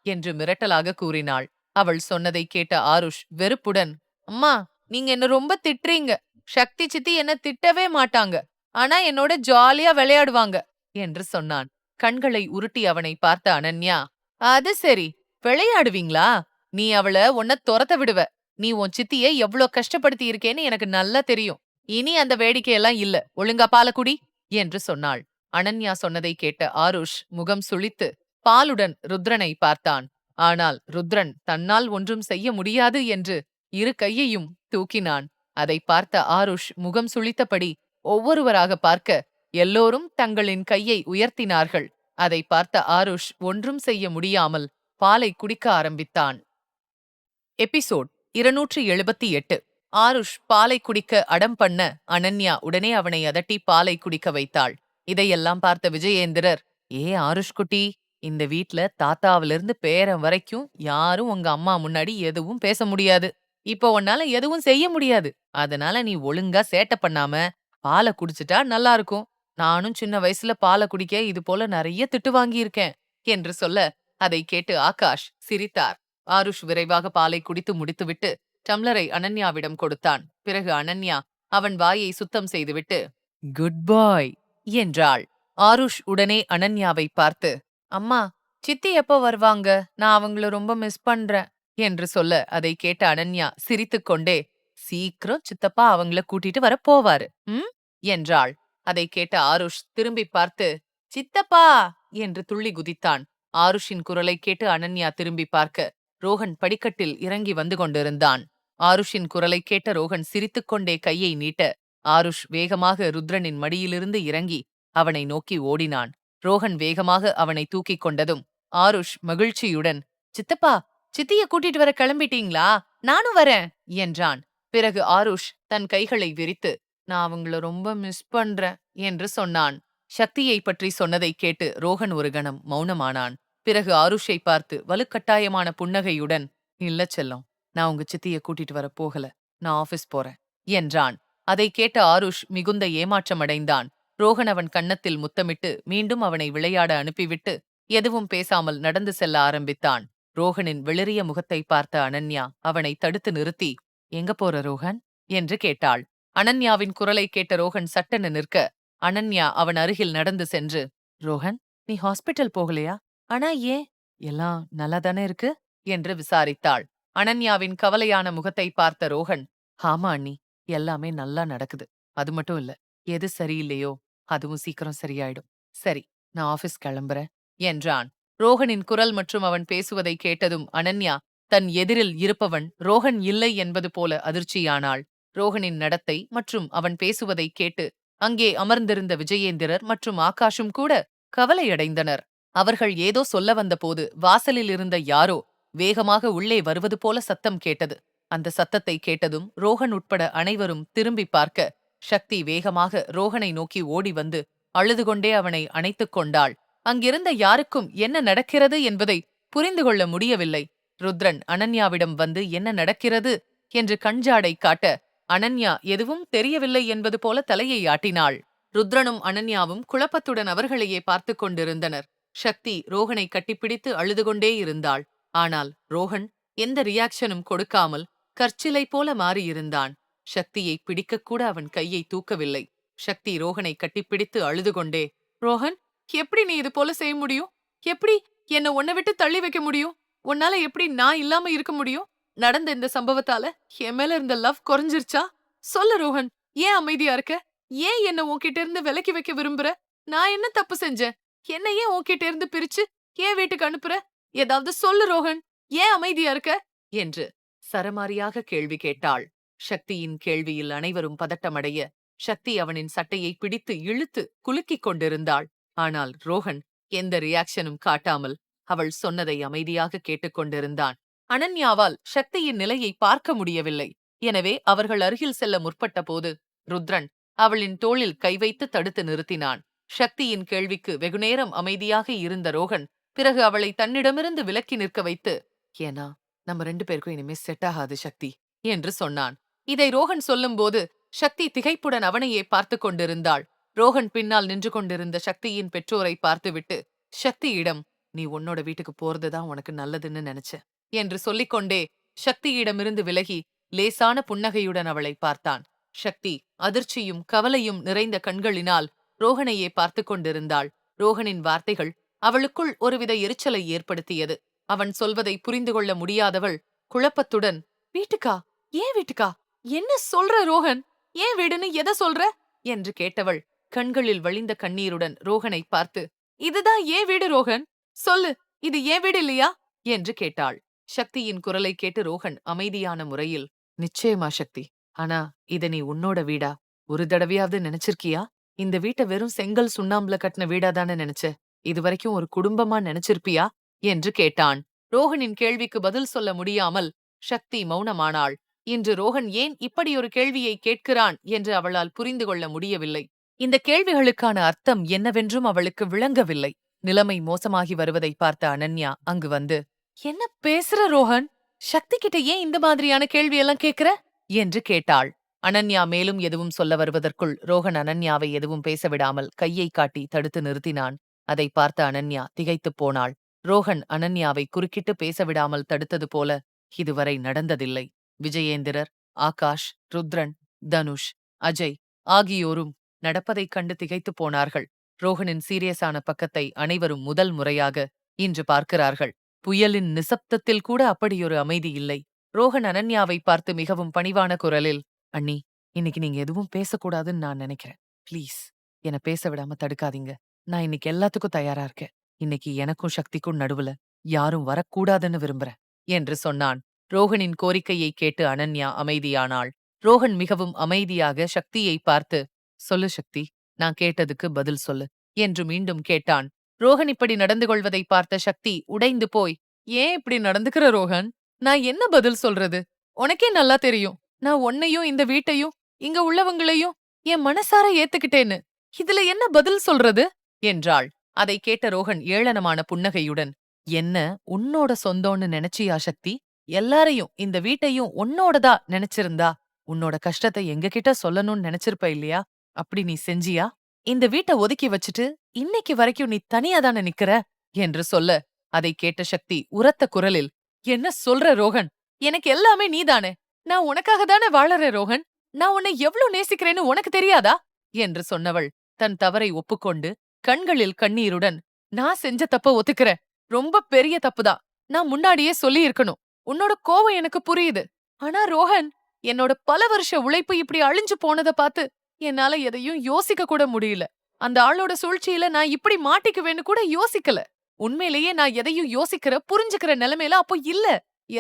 என்று மிரட்டலாக கூறினாள். அவள் சொன்னதை கேட்ட ஆருஷ் வெறுப்புடன், அம்மா, நீங்க என்ன ரொம்ப திட்டுறீங்க. சக்தி சித்தி என்ன திட்டவே மாட்டாங்க. ஆனா என்னோட ஜாலியா விளையாடுவாங்க என்று சொன்னான். கண்களை உருட்டி அவனை பார்த்த அனன்யா, அது சரி, விளையாடுவீங்களா? நீ அவள உன்னை துரத்த விடுவ. நீ உன் சித்திய எவ்ளோ கஷ்டப்படுத்தி இருக்கேன்னு எனக்கு நல்லா தெரியும். இனி அந்த வேடிக்கையெல்லாம் இல்ல, ஒழுங்கா பால குடி என்று சொன்னாள். அனன்யா சொன்னதை கேட்ட ஆருஷ் முகம் சுளித்து பாலுடன் ருத்ரனை பார்த்தான். ஆனால் ருத்ரன் தன்னால் ஒன்றும் செய்ய முடியாது என்று இரு கையையும் தூக்கினான். அதை பார்த்த ஆருஷ் முகம் சுளித்தபடி ஒவ்வொருவராக பார்க்க எல்லோரும் தங்களின் கையை உயர்த்தினார்கள். அதை பார்த்த ஆருஷ் ஒன்றும் செய்ய முடியாமல் பாலை குடிக்க ஆரம்பித்தான். எபிசோட் 278. ஆருஷ் பாலை குடிக்க அடம் பண்ண அனன்யா உடனே அவனை அதட்டி பாலை குடிக்க வைத்தாள். இதையெல்லாம் பார்த்த விஜயேந்திரர், ஏ ஆருஷ் குட்டி, இந்த வீட்ல தாத்தாவிலிருந்து பேரன் வரைக்கும் யாரும் உங்க அம்மா முன்னாடி எதுவும் பேச முடியாது. இப்போ உன்னால எதுவும் செய்ய முடியாது. அதனால நீ ஒழுங்கா சேட்டை பண்ணாம பாலை குடிச்சிட்டா நல்லா இருக்கும். நானும் சின்ன வயசுல பாலை குடிக்க இது போல நிறைய திட்டு வாங்கியிருக்கேன் என்று சொல்ல அதை கேட்டு ஆகாஷ் சிரித்தார். ஆருஷ் விரைவாக பாலை குடித்து முடித்துவிட்டு டம்ளரை அனன்யாவிடம் கொடுத்தான். பிறகு அனன்யா அவன் வாயை சுத்தம் செய்துவிட்டு, குட் பாய் என்றாள். ஆருஷ் உடனே அனன்யாவை பார்த்து, அம்மா, சித்தி எப்போ வருவாங்க? நான் அவங்கள ரொம்ப மிஸ் பண்றேன் என்று சொல்ல அதை கேட்ட அனன்யா சிரித்துக்கொண்டே, சீக்கிரம் சித்தப்பா அவங்கள கூட்டிட்டு வர போவாரு என்றாள். அதை கேட்ட ஆருஷ் திரும்பி பார்த்து, சித்தப்பா என்று துள்ளி குதித்தான். ஆருஷின் குரலை கேட்டு அனன்யா திரும்பி பார்க்க ரோஹன் படிக்கட்டில் இறங்கி வந்து கொண்டிருந்தான். ஆருஷின் குரலை கேட்ட ரோஹன் சிரித்துக்கொண்டே கையை நீட்ட ஆருஷ் வேகமாக ருத்ரனின் மடியிலிருந்து இறங்கி அவனை நோக்கி ஓடினான். ரோஹன் வேகமாக அவனை தூக்கிக் கொண்டதும் ஆருஷ் மகிழ்ச்சியுடன், சித்தப்பா, சித்திய கூட்டிட்டு வர கிளம்பிட்டீங்களா? நானும் வரேன் என்றான். பிறகு ஆருஷ் தன் கைகளை விரித்து, நான் அவங்கள ரொம்ப மிஸ் பண்றேன் என்று சொன்னான். சக்தியை பற்றி சொன்னதை கேட்டு ரோஹன் ஒரு கணம் மௌனமானான். பிறகு ஆருஷை பார்த்து வலுக்கட்டாயமான புன்னகையுடன், இல்ல செல்லம், நான் உங்க சித்திய கூட்டிட்டு வர போகல, நான் ஆபீஸ் போறேன் என்றான். அதை கேட்ட ஆருஷ் மிகுந்த ஏமாற்றமடைந்தான். ரோஹன் அவன் கன்னத்தில் முத்தமிட்டு மீண்டும் அவனை விளையாட அனுப்பிவிட்டு எதுவும் பேசாமல் நடந்து செல்ல ஆரம்பித்தான். ரோஹனின் வெளிரிய முகத்தை பார்த்த அனன்யா அவனை தடுத்து நிறுத்தி, எங்க போற ரோஹன் என்று கேட்டாள். அனன்யாவின் குரலை கேட்ட ரோஹன் சட்டென நிற்க அனன்யா அவன் அருகில் நடந்து சென்று, ரோஹன், நீ ஹாஸ்பிட்டல் போகலையா? ஆனா ஏன்? எல்லாம் நல்லாதானே இருக்கு என்று விசாரித்தாள். அனன்யாவின் கவலையான முகத்தை பார்த்த ரோஹன், ஆமா அண்ணி, எல்லாமே நல்லா நடக்குது. அது மட்டும் இல்ல, எது சரியில்லையோ அதுவும் சீக்கிரம் சரியாயிடும். சரி, நான் ஆபீஸ் கிளம்புறேன் என்றான். ரோஹனின் குரல் மற்றும் அவன் பேசுவதை கேட்டதும் அனன்யா தன் எதிரில் இருப்பவன் ரோஹன் இல்லை என்பது போல அதிர்ச்சியானாள். ரோஹனின் நடத்தை மற்றும் அவன் பேசுவதை கேட்டு அங்கே அமர்ந்திருந்த விஜயேந்திரர் மற்றும் ஆகாஷும் கூட கவலையடைந்தனர். அவர்கள் ஏதோ சொல்ல வந்தபோது வாசலில் இருந்த யாரோ வேகமாக உள்ளே வருவது போல சத்தம் கேட்டது. அந்த சத்தத்தை கேட்டதும் ரோஹன் உட்பட அனைவரும் திரும்பி பார்க்க சக்தி வேகமாக ரோஹனை நோக்கி ஓடி வந்து அழுது கொண்டே அவனை அணைத்துக் கொண்டாள். அங்கிருந்த யாருக்கும் என்ன நடக்கிறது என்பதை புரிந்து கொள்ள முடியவில்லை. ருத்ரன் அனன்யாவிடம் வந்து என்ன நடக்கிறது என்று கண்ஜாடை காட்ட அனன்யா எதுவும் தெரியவில்லை என்பது போல தலையை ஆட்டினாள். ருத்ரனும் அனன்யாவும் குழப்பத்துடன் அவர்களையே பார்த்து கொண்டிருந்தனர். சக்தி ரோஹனை கட்டிப்பிடித்து அழுது கொண்டே இருந்தாள். ஆனால் ரோஹன் எந்த ரியாக்ஷனும் கொடுக்காமல் கற்சிலை போல மாறியிருந்தான். சக்தியை பிடிக்கக்கூட அவன் கையை தூக்கவில்லை. சக்தி ரோஹனை கட்டிப்பிடித்து அழுது கொண்டே, ரோஹன், எப்படி நீ இது போல செய்ய முடியும்? எப்படி என்ன உன்னை விட்டு தள்ளி வைக்க முடியும்? உன்னால எப்படி நான் இல்லாம இருக்க முடியும்? நடந்த இந்த சம்பவத்தால என் மேல இருந்த லவ் குறைஞ்சிருச்சா? சொல்லு ரோஹன், ஏன் அமைதியா இருக்க? ஏன் என்ன உன்கிட்ட இருந்து விலக்கி வைக்க விரும்புற? நான் என்ன தப்பு செஞ்சேன்? என்ன ஏன் உன்கிட்ட இருந்து பிரிச்சு ஏன் வீட்டுக்கு அனுப்புற? ஏதாவது சொல்லு ரோஹன், ஏன் அமைதியா இருக்க என்று சரமாரியாக கேள்வி கேட்டாள். சக்தியின் கேள்வியில் அனைவரும் பதட்டமடைய சக்தி அவனின் சட்டையை பிடித்து இழுத்து குலுக்கிக் கொண்டிருந்தாள். ஆனால் ரோஹன் எந்த ரியாக்ஷனும் காட்டாமல் அவள் சொன்னதை அமைதியாக கேட்டுக்கொண்டிருந்தான். அனன்யாவால் சக்தியின் நிலையை பார்க்க முடியவில்லை. எனவே அவர்கள் அருகில் செல்ல முற்பட்ட போது ருத்ரன் அவளின் தோளில் கை வைத்து தடுத்து நிறுத்தினான். சக்தியின் கேள்விக்கு வெகுநேரம் அமைதியாக இருந்த ரோகன் பிறகு அவளை தன்னிடமிருந்து விலக்கி நிற்க வைத்து, ஏனா நம்ம 2 பேருக்கும் இனிமே செட் ஆகாது சக்தி என்று சொன்னான். இதை ரோகன் சொல்லும்போது சக்தி திகைப்புடன் அவனையே பார்த்து கொண்டிருந்தாள். ரோகன் பின்னால் நின்று கொண்டிருந்த சக்தியின் பெற்றோரை பார்த்துவிட்டு சக்தியிடம், நீ உன்னோட வீட்டுக்கு போறதுதான் உனக்கு நல்லதுன்னு நினைச்ச என்று சொல்லிக்கொண்டே சக்தியிடமிருந்து விலகி லேசான புன்னகையுடன் அவளை பார்த்தான். சக்தி அதிர்ச்சியும் கவலையும் நிறைந்த கண்களினால் ரோகனையே பார்த்து கொண்டிருந்தாள். ரோகனின் வார்த்தைகள் அவளுக்குள் ஒருவித எரிச்சலை ஏற்படுத்தியது. அவன் சொல்வதை புரிந்து கொள்ள முடியாதவள் குழப்பத்துடன், வீட்டுக்கா? ஏன் வீட்டுக்கா? என்ன சொல்ற ரோகன்? ஏன் வீடுன்னு எதை சொல்ற என்று கேட்டவள் கண்களில் வழிந்த கண்ணீருடன் ரோகனை பார்த்து, இதுதான் ஏன் வீடு ரோகன்? சொல்லு, இது ஏன் வீடு இல்லையா என்று கேட்டாள். சக்தியின் குரலை கேட்டு ரோகன் அமைதியான முறையில், நிச்சயமா சக்தி, ஆனா இத நீ உன்னோட வீடா ஒரு தடவையாவது நினைச்சிருக்கியா? இந்த வீட்டை வெறும் செங்கல் சுண்ணாம்புல கட்டின வீடாதானே நினைச்ச? இதுவரைக்கும் ஒரு குடும்பமா நினைச்சிருப்பியா என்று கேட்டான். ரோகனின் கேள்விக்கு பதில் சொல்ல முடியாமல் சக்தி மௌனமானாள். இன்று ரோகன் ஏன் இப்படியொரு கேள்வியை கேட்கிறான் என்று அவளால் புரிந்து கொள்ள முடியவில்லை. இந்த கேள்விகளுக்கான அர்த்தம் என்னவென்றும் அவளுக்கு விளங்கவில்லை. நிலைமை மோசமாகி வருவதை பார்த்த அனன்யா அங்கு வந்து, என்ன பேசுற ரோஹன்? சக்தி கிட்ட ஏன் இந்த மாதிரியான கேள்வியெல்லாம் கேக்குற என்று கேட்டாள். அனன்யா மேலும் எதுவும் சொல்ல வருவதற்குள் ரோஹன் அனன்யாவை எதுவும் பேசவிடாமல் கையை காட்டி தடுத்து நிறுத்தினான். அதை பார்த்த அனன்யா திகைத்துப் போனாள். ரோஹன் அனன்யாவை குறுக்கிட்டு பேசவிடாமல் தடுத்தது போல இதுவரை நடந்ததில்லை. விஜயேந்திரர், ஆகாஷ், ருத்ரன், தனுஷ், அஜய் ஆகியோரும் நடப்பதைக் கண்டு திகைத்துப் போனார்கள். ரோஹனின் சீரியஸான பக்கத்தை அனைவரும் முதல் முறையாக இன்று பார்க்கிறார்கள். புயலின் நிசப்தத்தில் கூட அப்படியொரு அமைதி இல்லை. ரோஹன் அனன்யாவை பார்த்து மிகவும் பணிவான குரலில், அண்ணி, இன்னைக்கு நீங்க எதுவும் பேசக்கூடாதுன்னு நான் நினைக்கிறேன். ப்ளீஸ் என்ன பேச விடாம தடுக்காதீங்க. நான் இன்னைக்கு எல்லாத்துக்கும் தயாரா இருக்கேன். இன்னைக்கு எனக்கும் சக்திக்கும் நடுவுல யாரும் வரக்கூடாதுன்னு விரும்புறேன் என்று சொன்னான். ரோஹனின் கோரிக்கையை கேட்டு அனன்யா அமைதியானாள். ரோஹன் மிகவும் அமைதியாக சக்தியை பார்த்து, சொல்லு சக்தி, நான் கேட்டதுக்கு பதில் சொல்லு என்று மீண்டும் கேட்டான். ரோஹன் இப்படி நடந்து கொள்வதை பார்த்த சக்தி உடைந்து போய், ஏன் இப்படி நடந்துக்கிற ரோஹன்? நான் என்ன பதில் சொல்றது? உனக்கே நல்லா தெரியும், நான் உன்னையும் இந்த வீட்டையும் இங்க உள்ளவங்களையும் என் மனசார ஏத்துக்கிட்டேன்னு. இதுல என்ன பதில் சொல்றது என்றாள். அதை கேட்ட ரோஹன் ஏளனமான புன்னகையுடன், என்ன உன்னோட சொந்தம்னு நினைச்சியா சக்தி? எல்லாரையும் இந்த வீட்டையும் உன்னோடதா நினைச்சிருந்தா உன்னோட கஷ்டத்தை எங்ககிட்ட சொல்லணும்னு நினைச்சிருப்ப இல்லையா? அப்படி நீ செஞ்சியா? இந்த வீட்டை ஒதுக்கி வச்சுட்டு இன்னைக்கு வரைக்கும் நீ தனியா தானே நிக்கிற என்று சொல்ல, அதை கேட்ட சக்தி உரத்த குரலில், என்ன சொல்ற ரோஹன்? எனக்கு எல்லாமே நீதானே. நான் உனக்காக தானே வாழறேன் ரோஹன். நான் உன்னை எவ்வளவு நேசிக்கிறேன்னு உனக்கு தெரியாதா என்று சொன்னவள் தன் தவறை ஒப்புக்கொண்டு கண்களில் கண்ணீருடன், நான் செஞ்ச தப்ப ஒத்துக்கிறேன். ரொம்ப பெரிய தப்புதான். நான் முன்னாடியே சொல்லி இருக்கணும். உன்னோட கோவம் எனக்கு புரியுது. ஆனா ரோஹன், என்னோட பல வருஷ உழைப்பு இப்படி அழிஞ்சு போனத பார்த்து என்னால எதையும் யோசிக்க கூட முடியல. அந்த ஆளோட சூழ்ச்சியில நான் இப்படி மாட்டிக்குவேன்னு கூட யோசிக்கல. உண்மையிலேயே நான் எதையும் யோசிக்கிற புரிஞ்சுக்கிற நிலைமையில அப்போ இல்ல.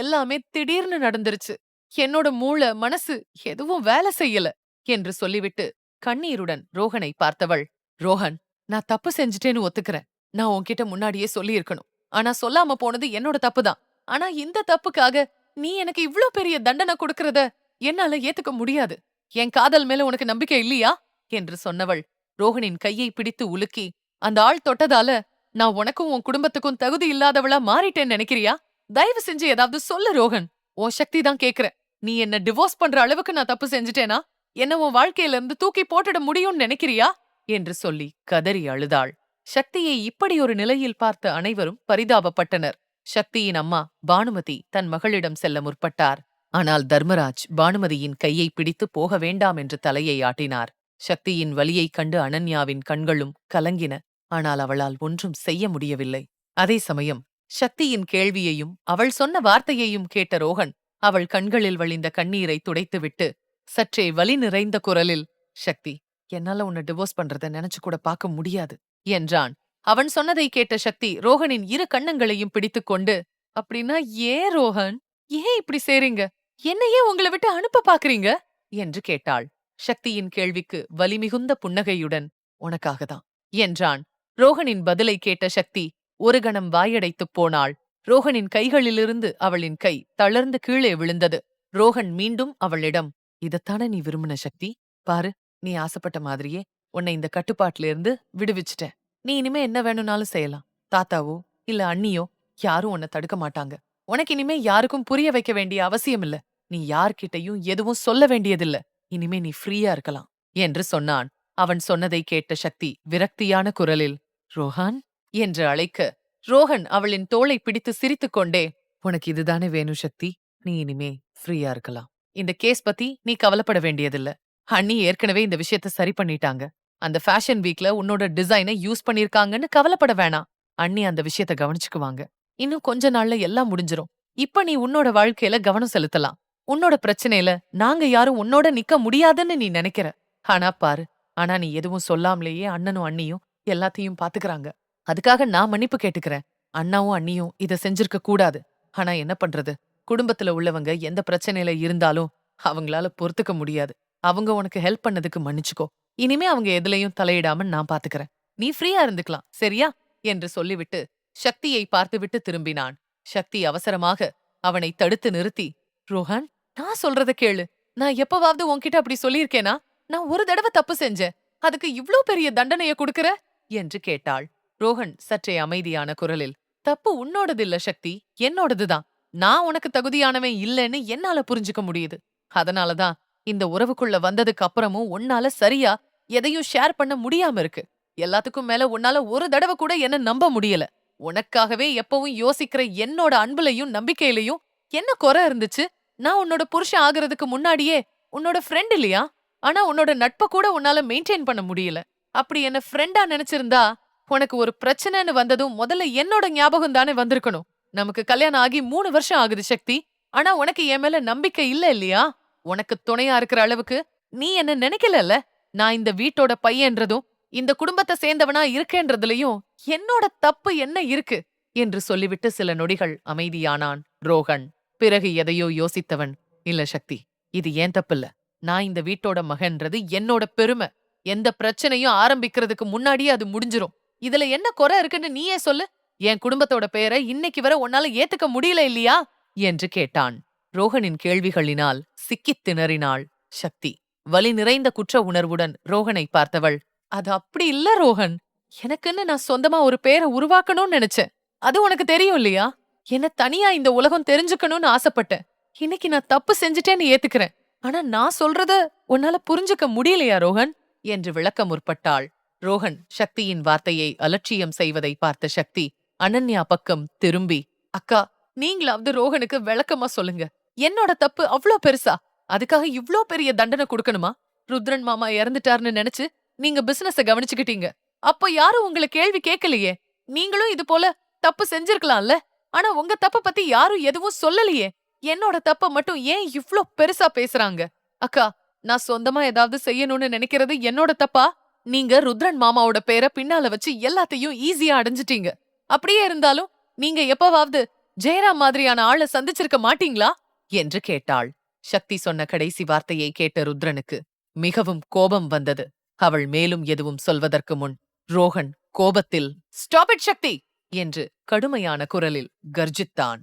எல்லாமே திடீர்னு நடந்துருச்சு. என்னோட மூளை மனசு எதுவும் வேலை செய்யல என்று சொல்லிவிட்டு கண்ணீருடன் ரோஹனை பார்த்தவள், ரோஹன், நான் தப்பு செஞ்சுட்டேன்னு ஒத்துக்கிறேன். நான் உன்கிட்ட முன்னாடியே சொல்லி இருக்கணும். ஆனா சொல்லாம போனது என்னோட தப்புதான். ஆனா இந்த தப்புக்காக நீ எனக்கு இவ்ளோ பெரிய தண்டனை கொடுக்கறத என்னால ஏத்துக்க முடியாது. என் காதல் மேல உனக்கு நம்பிக்கை இல்லையா என்று சொன்னவள் ரோஹனின் கையை பிடித்து உலுக்கி, அந்த ஆள் தொட்டதால நான் உனக்கும் உன் குடும்பத்துக்கும் தகுதி இல்லாதவளா மாறிட்டேன்னு நினைக்கிறியா? தயவு செஞ்சு ஏதாவது சொல்லு ரோஹன். உன் சக்தி தான் கேக்குற. நீ என்ன டிவோர்ஸ் பண்ற அளவுக்கு நான் தப்பு செஞ்சுட்டேனா? என்ன உன் வாழ்க்கையில இருந்து தூக்கி போட்டுட முடியும்னு நினைக்கிறியா என்று சொல்லி கதறி அழுதாள். சக்தியை இப்படியொரு நிலையில் பார்த்த அனைவரும் பரிதாபப்பட்டனர். சக்தியின் அம்மா பானுமதி தன் மகளிடம் செல்ல முற்பட்டார். ஆனால் தர்மராஜ் பானுமதியின் கையை பிடித்து போக வேண்டாம் என்று தலையை ஆட்டினார். சக்தியின் வலியைக் கண்டு அனன்யாவின் கண்களும் கலங்கின. ஆனால் அவளால் ஒன்றும் செய்ய முடியவில்லை. அதே சமயம் சக்தியின் கேள்வியையும் அவள் சொன்ன வார்த்தையையும் கேட்ட ரோஹன் அவள் கண்களில் வழிந்த கண்ணீரை துடைத்துவிட்டு சற்றே வலி நிறைந்த குரலில், சக்தி, என்னால உன்னை டிவோர்ஸ் பண்றத நினைச்சு கூட பார்க்க முடியாது என்றான். அவன் சொன்னதை கேட்ட சக்தி ரோஹனின் இரு கண்ணங்களையும் பிடித்துக்கொண்டு, அப்படின்னா ஏன் ரோஹன், ஏன் இப்படி செய்றீங்க? என்னையே உங்களை விட்டு அனுப்ப பாக்குறீங்க என்று கேட்டாள். சக்தியின் கேள்விக்கு வலிமிகுந்த புன்னகையுடன், உனக்காகதான் என்றான். ரோஹனின் பதிலை கேட்ட சக்தி ஒரு கணம் வாயடைத்துப் போனாள். ரோஹனின் கைகளிலிருந்து அவளின் கை தளர்ந்து கீழே விழுந்தது. ரோஹன் மீண்டும் அவளிடம், "இதத்தானே நீ விரும்பின சக்தி? பாரு, நீ ஆசைப்பட்ட மாதிரியே உன்னை இந்த கட்டுப்பாட்டுல இருந்து விடுவிச்சிட்டேன். நீ இனிமே என்ன வேணும்னாலும் செய்யலாம். தாத்தாவோ இல்ல அண்ணியோ யாரும் உன்னை தடுக்க மாட்டாங்க. உனக்கு இனிமே யாருக்கும் புரிய வைக்க வேண்டிய அவசியம் இல்ல. நீ யார்கிட்டயும் எதுவும் சொல்ல வேண்டியதில்ல. இனிமே நீ ஃப்ரீயா இருக்கலாம்" என்று சொன்னான். அவன் சொன்னதை கேட்ட சக்தி விரக்தியான குரலில், "ரோஹன்" என்று அழைக்க, ரோஹன் அவளின் தோளை பிடித்து சிரித்துக்கொண்டே, "உனக்கு இதுதானே வேணும் சக்தி? நீ இனிமே ஃப்ரீயா இருக்கலாம். இந்த கேஸ் பத்தி நீ கவலைப்பட வேண்டியதில்ல. அண்ணி ஏற்கனவே இந்த விஷயத்த சரி பண்ணிட்டாங்க. அந்த ஃபேஷன் வீக்ல உன்னோட டிசைனை யூஸ் பண்ணிருக்காங்கன்னு கவலைப்பட வேணாம். அண்ணி அந்த விஷயத்த கவனிச்சுக்குவாங்க. இன்னும் கொஞ்ச நாள்ல எல்லாம் முடிஞ்சிரும். இப்ப நீ உன்னோட வாழ்க்கையில கவனம் செலுத்தலாம். உன்னோட பிரச்சனையில நாங்க யாரும் உன்னோட நிக்க முடியாதுன்னு நீ நினைக்கிற. ஆனா பாரு, ஆனா நீ எதுவும் சொல்லாமலேயே அண்ணனும் அண்ணியும் எல்லாத்தையும் பாத்துக்கறாங்க. அதுக்காக நான் மன்னிப்பு கேட்டுக்கிறேன். அண்ணாவும் அண்ணியும் இத செஞ்சிருக்க கூடாது. ஆனா என்ன பண்றது? குடும்பத்துல உள்ளவங்க எந்த பிரச்சனையில இருந்தாலும் அவங்களால பொறுத்துக்க முடியாது. அவங்க உனக்கு ஹெல்ப் பண்ணதுக்கு மன்னிச்சுக்கோ. இனிமே அவங்க எதுலயும் தலையிடாம நான் பாத்துக்கிறேன். நீ ஃப்ரீயா இருந்துக்கலாம், சரியா? என்று சொல்லிவிட்டு சக்தியை பார்த்துவிட்டு திரும்பினான். சக்தி அவசரமாக அவனை தடுத்து நிறுத்தி, "ரோஹன், நான் சொல்றத கேளு. நான் எப்பவாவது உன்கிட்ட அப்படி சொல்லியிருக்கேனா? நான் ஒரு தடவை தப்பு செஞ்சேன். அதுக்கு இவ்ளோ பெரிய தண்டனைய குடுக்கற?" என்று கேட்டாள். ரோஹன் சற்றே அமைதியான குரலில், "தப்பு உன்னோடதில்ல சக்தி, என்னோடதுதான். நான் உனக்கு தகுதியானவன் இல்லைன்னு என்னால புரிஞ்சுக்க முடியுது. அதனாலதான் இந்த உறவுக்குள்ள வந்ததுக்கு அப்புறமும் உன்னால சரியா எதையும் ஷேர் பண்ண முடியாம இருக்கு. எல்லாத்துக்கும் மேல உன்னால ஒரு தடவை கூட என்ன நம்ப முடியல. உனக்காகவே எப்பவும் யோசிக்கிற என்னோட அன்புலயும் நம்பிக்கையிலயும் என்ன குறை இருந்துச்சு? நான் உன்னோட புருஷன் ஆகுறதுக்கு முன்னாடியே உன்னோட ஃப்ரெண்ட் இல்லையா? ஆனா உன்னோட நட்ப கூட உன்னால மெயின்டைன் பண்ண முடியல. அப்படி என்ன ஃப்ரெண்டா நினைச்சிருந்தா உனக்கு ஒரு பிரச்சனைன்னு வந்ததும் முதல்ல என்னோட ஞாபகம் தானே வந்திருக்கணும். நமக்கு கல்யாணம் ஆகி 3 வருஷம் ஆகுது சக்தி. ஆனா உனக்கு என் மேல நம்பிக்கை இல்ல இல்லையா? உனக்கு துணையா இருக்கிற அளவுக்கு நீ என்ன நினைக்கலல்ல? நான் இந்த வீட்டோட பையன்றதும் இந்த குடும்பத்தை சேர்ந்தவனா இருக்கேன்றதுலயும் என்னோட தப்பு என்ன இருக்கு என்று சொல்லிவிட்டு சில நொடிகள் அமைதியானான் ரோஹன். பிறகு எதையோ யோசித்தவன், "இல்ல சக்தி, இது ஏன் தப்பில்ல. நான் இந்த வீட்டோட மகன்றது என்னோட பெருமை. எந்த பிரச்சனையும் ஆரம்பிக்கிறதுக்கு முன்னாடியே அது முடிஞ்சிரும். இதுல என்ன குறை இருக்குன்னு நீயே சொல்லு. என் குடும்பத்தோட பெயரை இன்னைக்கு வரை உன்னால ஏத்துக்க முடியல இல்லையா?" என்று கேட்டான். ரோஹனின் கேள்விகளினால் சிக்கித் திணறினாள் சக்தி. வலி நிறைந்த குற்ற உணர்வுடன் ரோஹனை பார்த்தவள், "அது அப்படி இல்ல ரோஹன். எனக்குன்னு நான் சொந்தமா ஒரு பேரை உருவாக்கணும்னு நினைச்சேன். அது உனக்கு தெரியும் இல்லையா? என்ன தனியா இந்த உலகம் தெரிஞ்சுக்கணும்னு ஆசைப்பட்டேன். இன்னைக்கு நான் தப்பு செஞ்சுட்டேன்னு ஏத்துக்கிறேன். ஆனா நான் சொல்றத உன்னால புரிஞ்சுக்க முடியலையா ரோஹன்?" என்று விளக்க முற்பட்டாள். ரோஹன் சக்தியின் வார்த்தையை அலட்சியம் செய்வதை பார்த்த சக்தி அனன்யா பக்கம் திரும்பி, "அக்கா, நீங்களாவது ரோஹனுக்கு விளக்கமா சொல்லுங்க. என்னோட தப்பு அவ்ளோ பெருசா? அதுக்காக இவ்ளோ பெரிய தண்டனை கொடுக்கணுமா? ருத்ரன் மாமா இறந்துட்டார்னு நினைச்சு நீங்க பிசினஸ கவனிச்சுக்கிட்டீங்க. அப்போ யாரும் உங்களை கேள்வி கேட்கலையே. நீங்களும் இது போல தப்பு செஞ்சிருக்கலாம்ல. ஆனா உங்க தப்ப பத்தி யாரும் எதுவும் சொல்லலையே. என்னோட தப்ப மட்டும் ஏன் இவ்ளோ பெருசா பேசுறாங்க? அக்கா, நான் சொந்தமா ஏதாவது செய்யணும்னு நினைக்கிறது என்னோட தப்பா? நீங்க ருத்ரன் மாமாவோட பேரை பின்னால வச்சு எல்லாத்தையும் ஈஸியா அடைஞ்சிட்டீங்க. அப்படியே இருந்தாலும் நீங்க எப்பவாவது ஜெயராம் மாதிரியான ஆளை சந்திச்சிருக்க மாட்டீங்களா?" என்று கேட்டாள். சக்தி சொன்ன கடைசி வார்த்தையை கேட்ட ருத்ரனுக்கு மிகவும் கோபம் வந்தது. அவள் மேலும் எதுவும் சொல்வதற்கு முன் ரோஹன் கோபத்தில், "ஸ்டாப் இட் சக்தி!" என்று கடுமையான குரலில் கர்ஜித்தான்.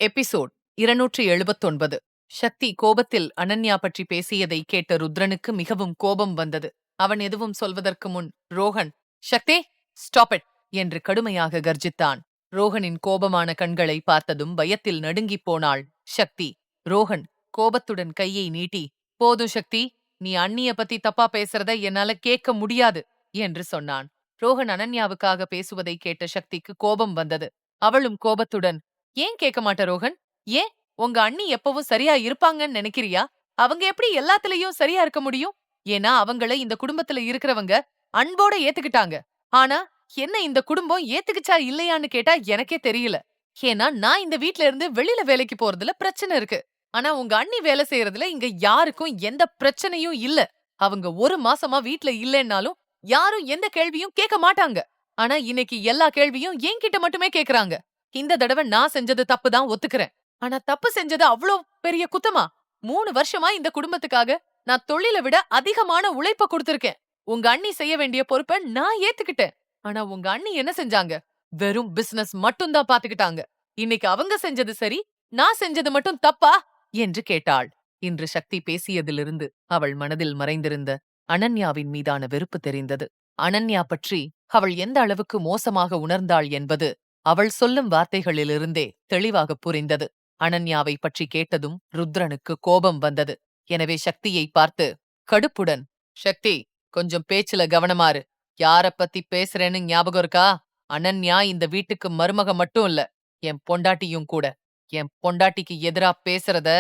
எபிசோட் 279. சக்தி கோபத்தில் அனன்யா பற்றி பேசியதை கேட்ட ருத்ரனுக்கு மிகவும் கோபம் வந்தது. அவன் எதுவும் சொல்வதற்கு முன் ரோஹன், "சக்தி, ஸ்டாப் இட்!" என்று கடுமையாக கர்ஜித்தான். ரோஹனின் கோபமான கண்களை பார்த்ததும் பயத்தில் நடுங்கிப் போனாள் சக்தி. ரோஹன் கோபத்துடன் கையை நீட்டி, "போதும் சக்தி, நீ அண்ணிய பத்தி தப்பா பேசுறத என்னால கேட்க முடியாது" என்று சொன்னான். ரோஹன் அனன்யாவுக்காக பேசுவதை கேட்ட சக்திக்கு கோபம் வந்தது. அவளும் கோபத்துடன், "ஏன் கேட்க மாட்ட ரோஹன்? ஏன் உங்க அண்ணி எப்பவும் சரியா இருப்பாங்கன்னு நினைக்கிறியா? அவங்க எப்படி எல்லாத்துலயும் சரியா இருக்க முடியும்? ஏன்னா அவங்கள இந்த குடும்பத்துல இருக்கிறவங்க அன்போட ஏத்துக்கிட்டாங்க. ஆனா என்ன இந்த குடும்பம் ஏத்துக்குச்சா இல்லையான்னு கேட்டா எனக்கே தெரியல. ஏன்னா நான் இந்த வீட்ல இருந்து வெளியில வேலைக்கு போறதுல பிரச்சனை இருக்கு. ஆனா உங்க அண்ணி வேலை செய்யறதுல இங்க யாருக்கும் எந்த பிரச்சனையும் இல்ல. அவங்க 1 மாசமா வீட்ல இல்லைன்னாலும் யாரும் எந்த கேள்வியும் கேட்க மாட்டாங்க. ஆனா இன்னைக்கு எல்லா கேள்வியும் என்கிட்ட மட்டுமே கேக்குறாங்க. இந்த தடவை நான் செஞ்சது தப்பு தான் ஒத்துக்கிறேன். ஆனா தப்பு செஞ்சது அவ்ளோ பெரிய குத்தமா? 3 வருஷமா இந்த குடும்பத்துக்காக நான் தொழில விட அதிகமான உழைப்ப கொடுத்திருக்கேன். உங்க அண்ணி செய்ய வேண்டிய பொறுப்ப நான் ஏத்துக்கிட்டேன். ஆனா உங்க அண்ணி என்ன செஞ்சாங்க? வெறும் பிசினஸ் மட்டும்தான் பாத்துக்கிட்டாங்க. இன்னைக்கு அவங்க செஞ்சது சரி, நான் செஞ்சது மட்டும் தப்பா என்று கேட்டாள். இன்று சக்தி பேசியதிலிருந்து அவள் மனதில் மறைந்திருந்த அனன்யாவின் மீதான வெறுப்பு தெரிந்தது. அனன்யா பற்றி அவள் எந்த அளவுக்கு மோசமாக உணர்ந்தாள் என்பது அவள் சொல்லும் வார்த்தைகளிலிருந்தே தெளிவாக புரிந்தது. அனன்யாவை பற்றி கேட்டதும் ருத்ரனுக்கு கோபம் வந்தது. எனவே சக்தியை பார்த்து கடுப்புடன், சக்தி, கொஞ்சம் பேச்சுல கவனமாரு. யார பத்தி பேசுறேன்னு ஞாபகம் இருக்கா? அனன்யா இந்த வீட்டுக்கு மருமக மட்டும் இல்ல, என் பொண்டாட்டியும் கூட. என் பொண்டாட்டிக்கு எதிரா பேசுறத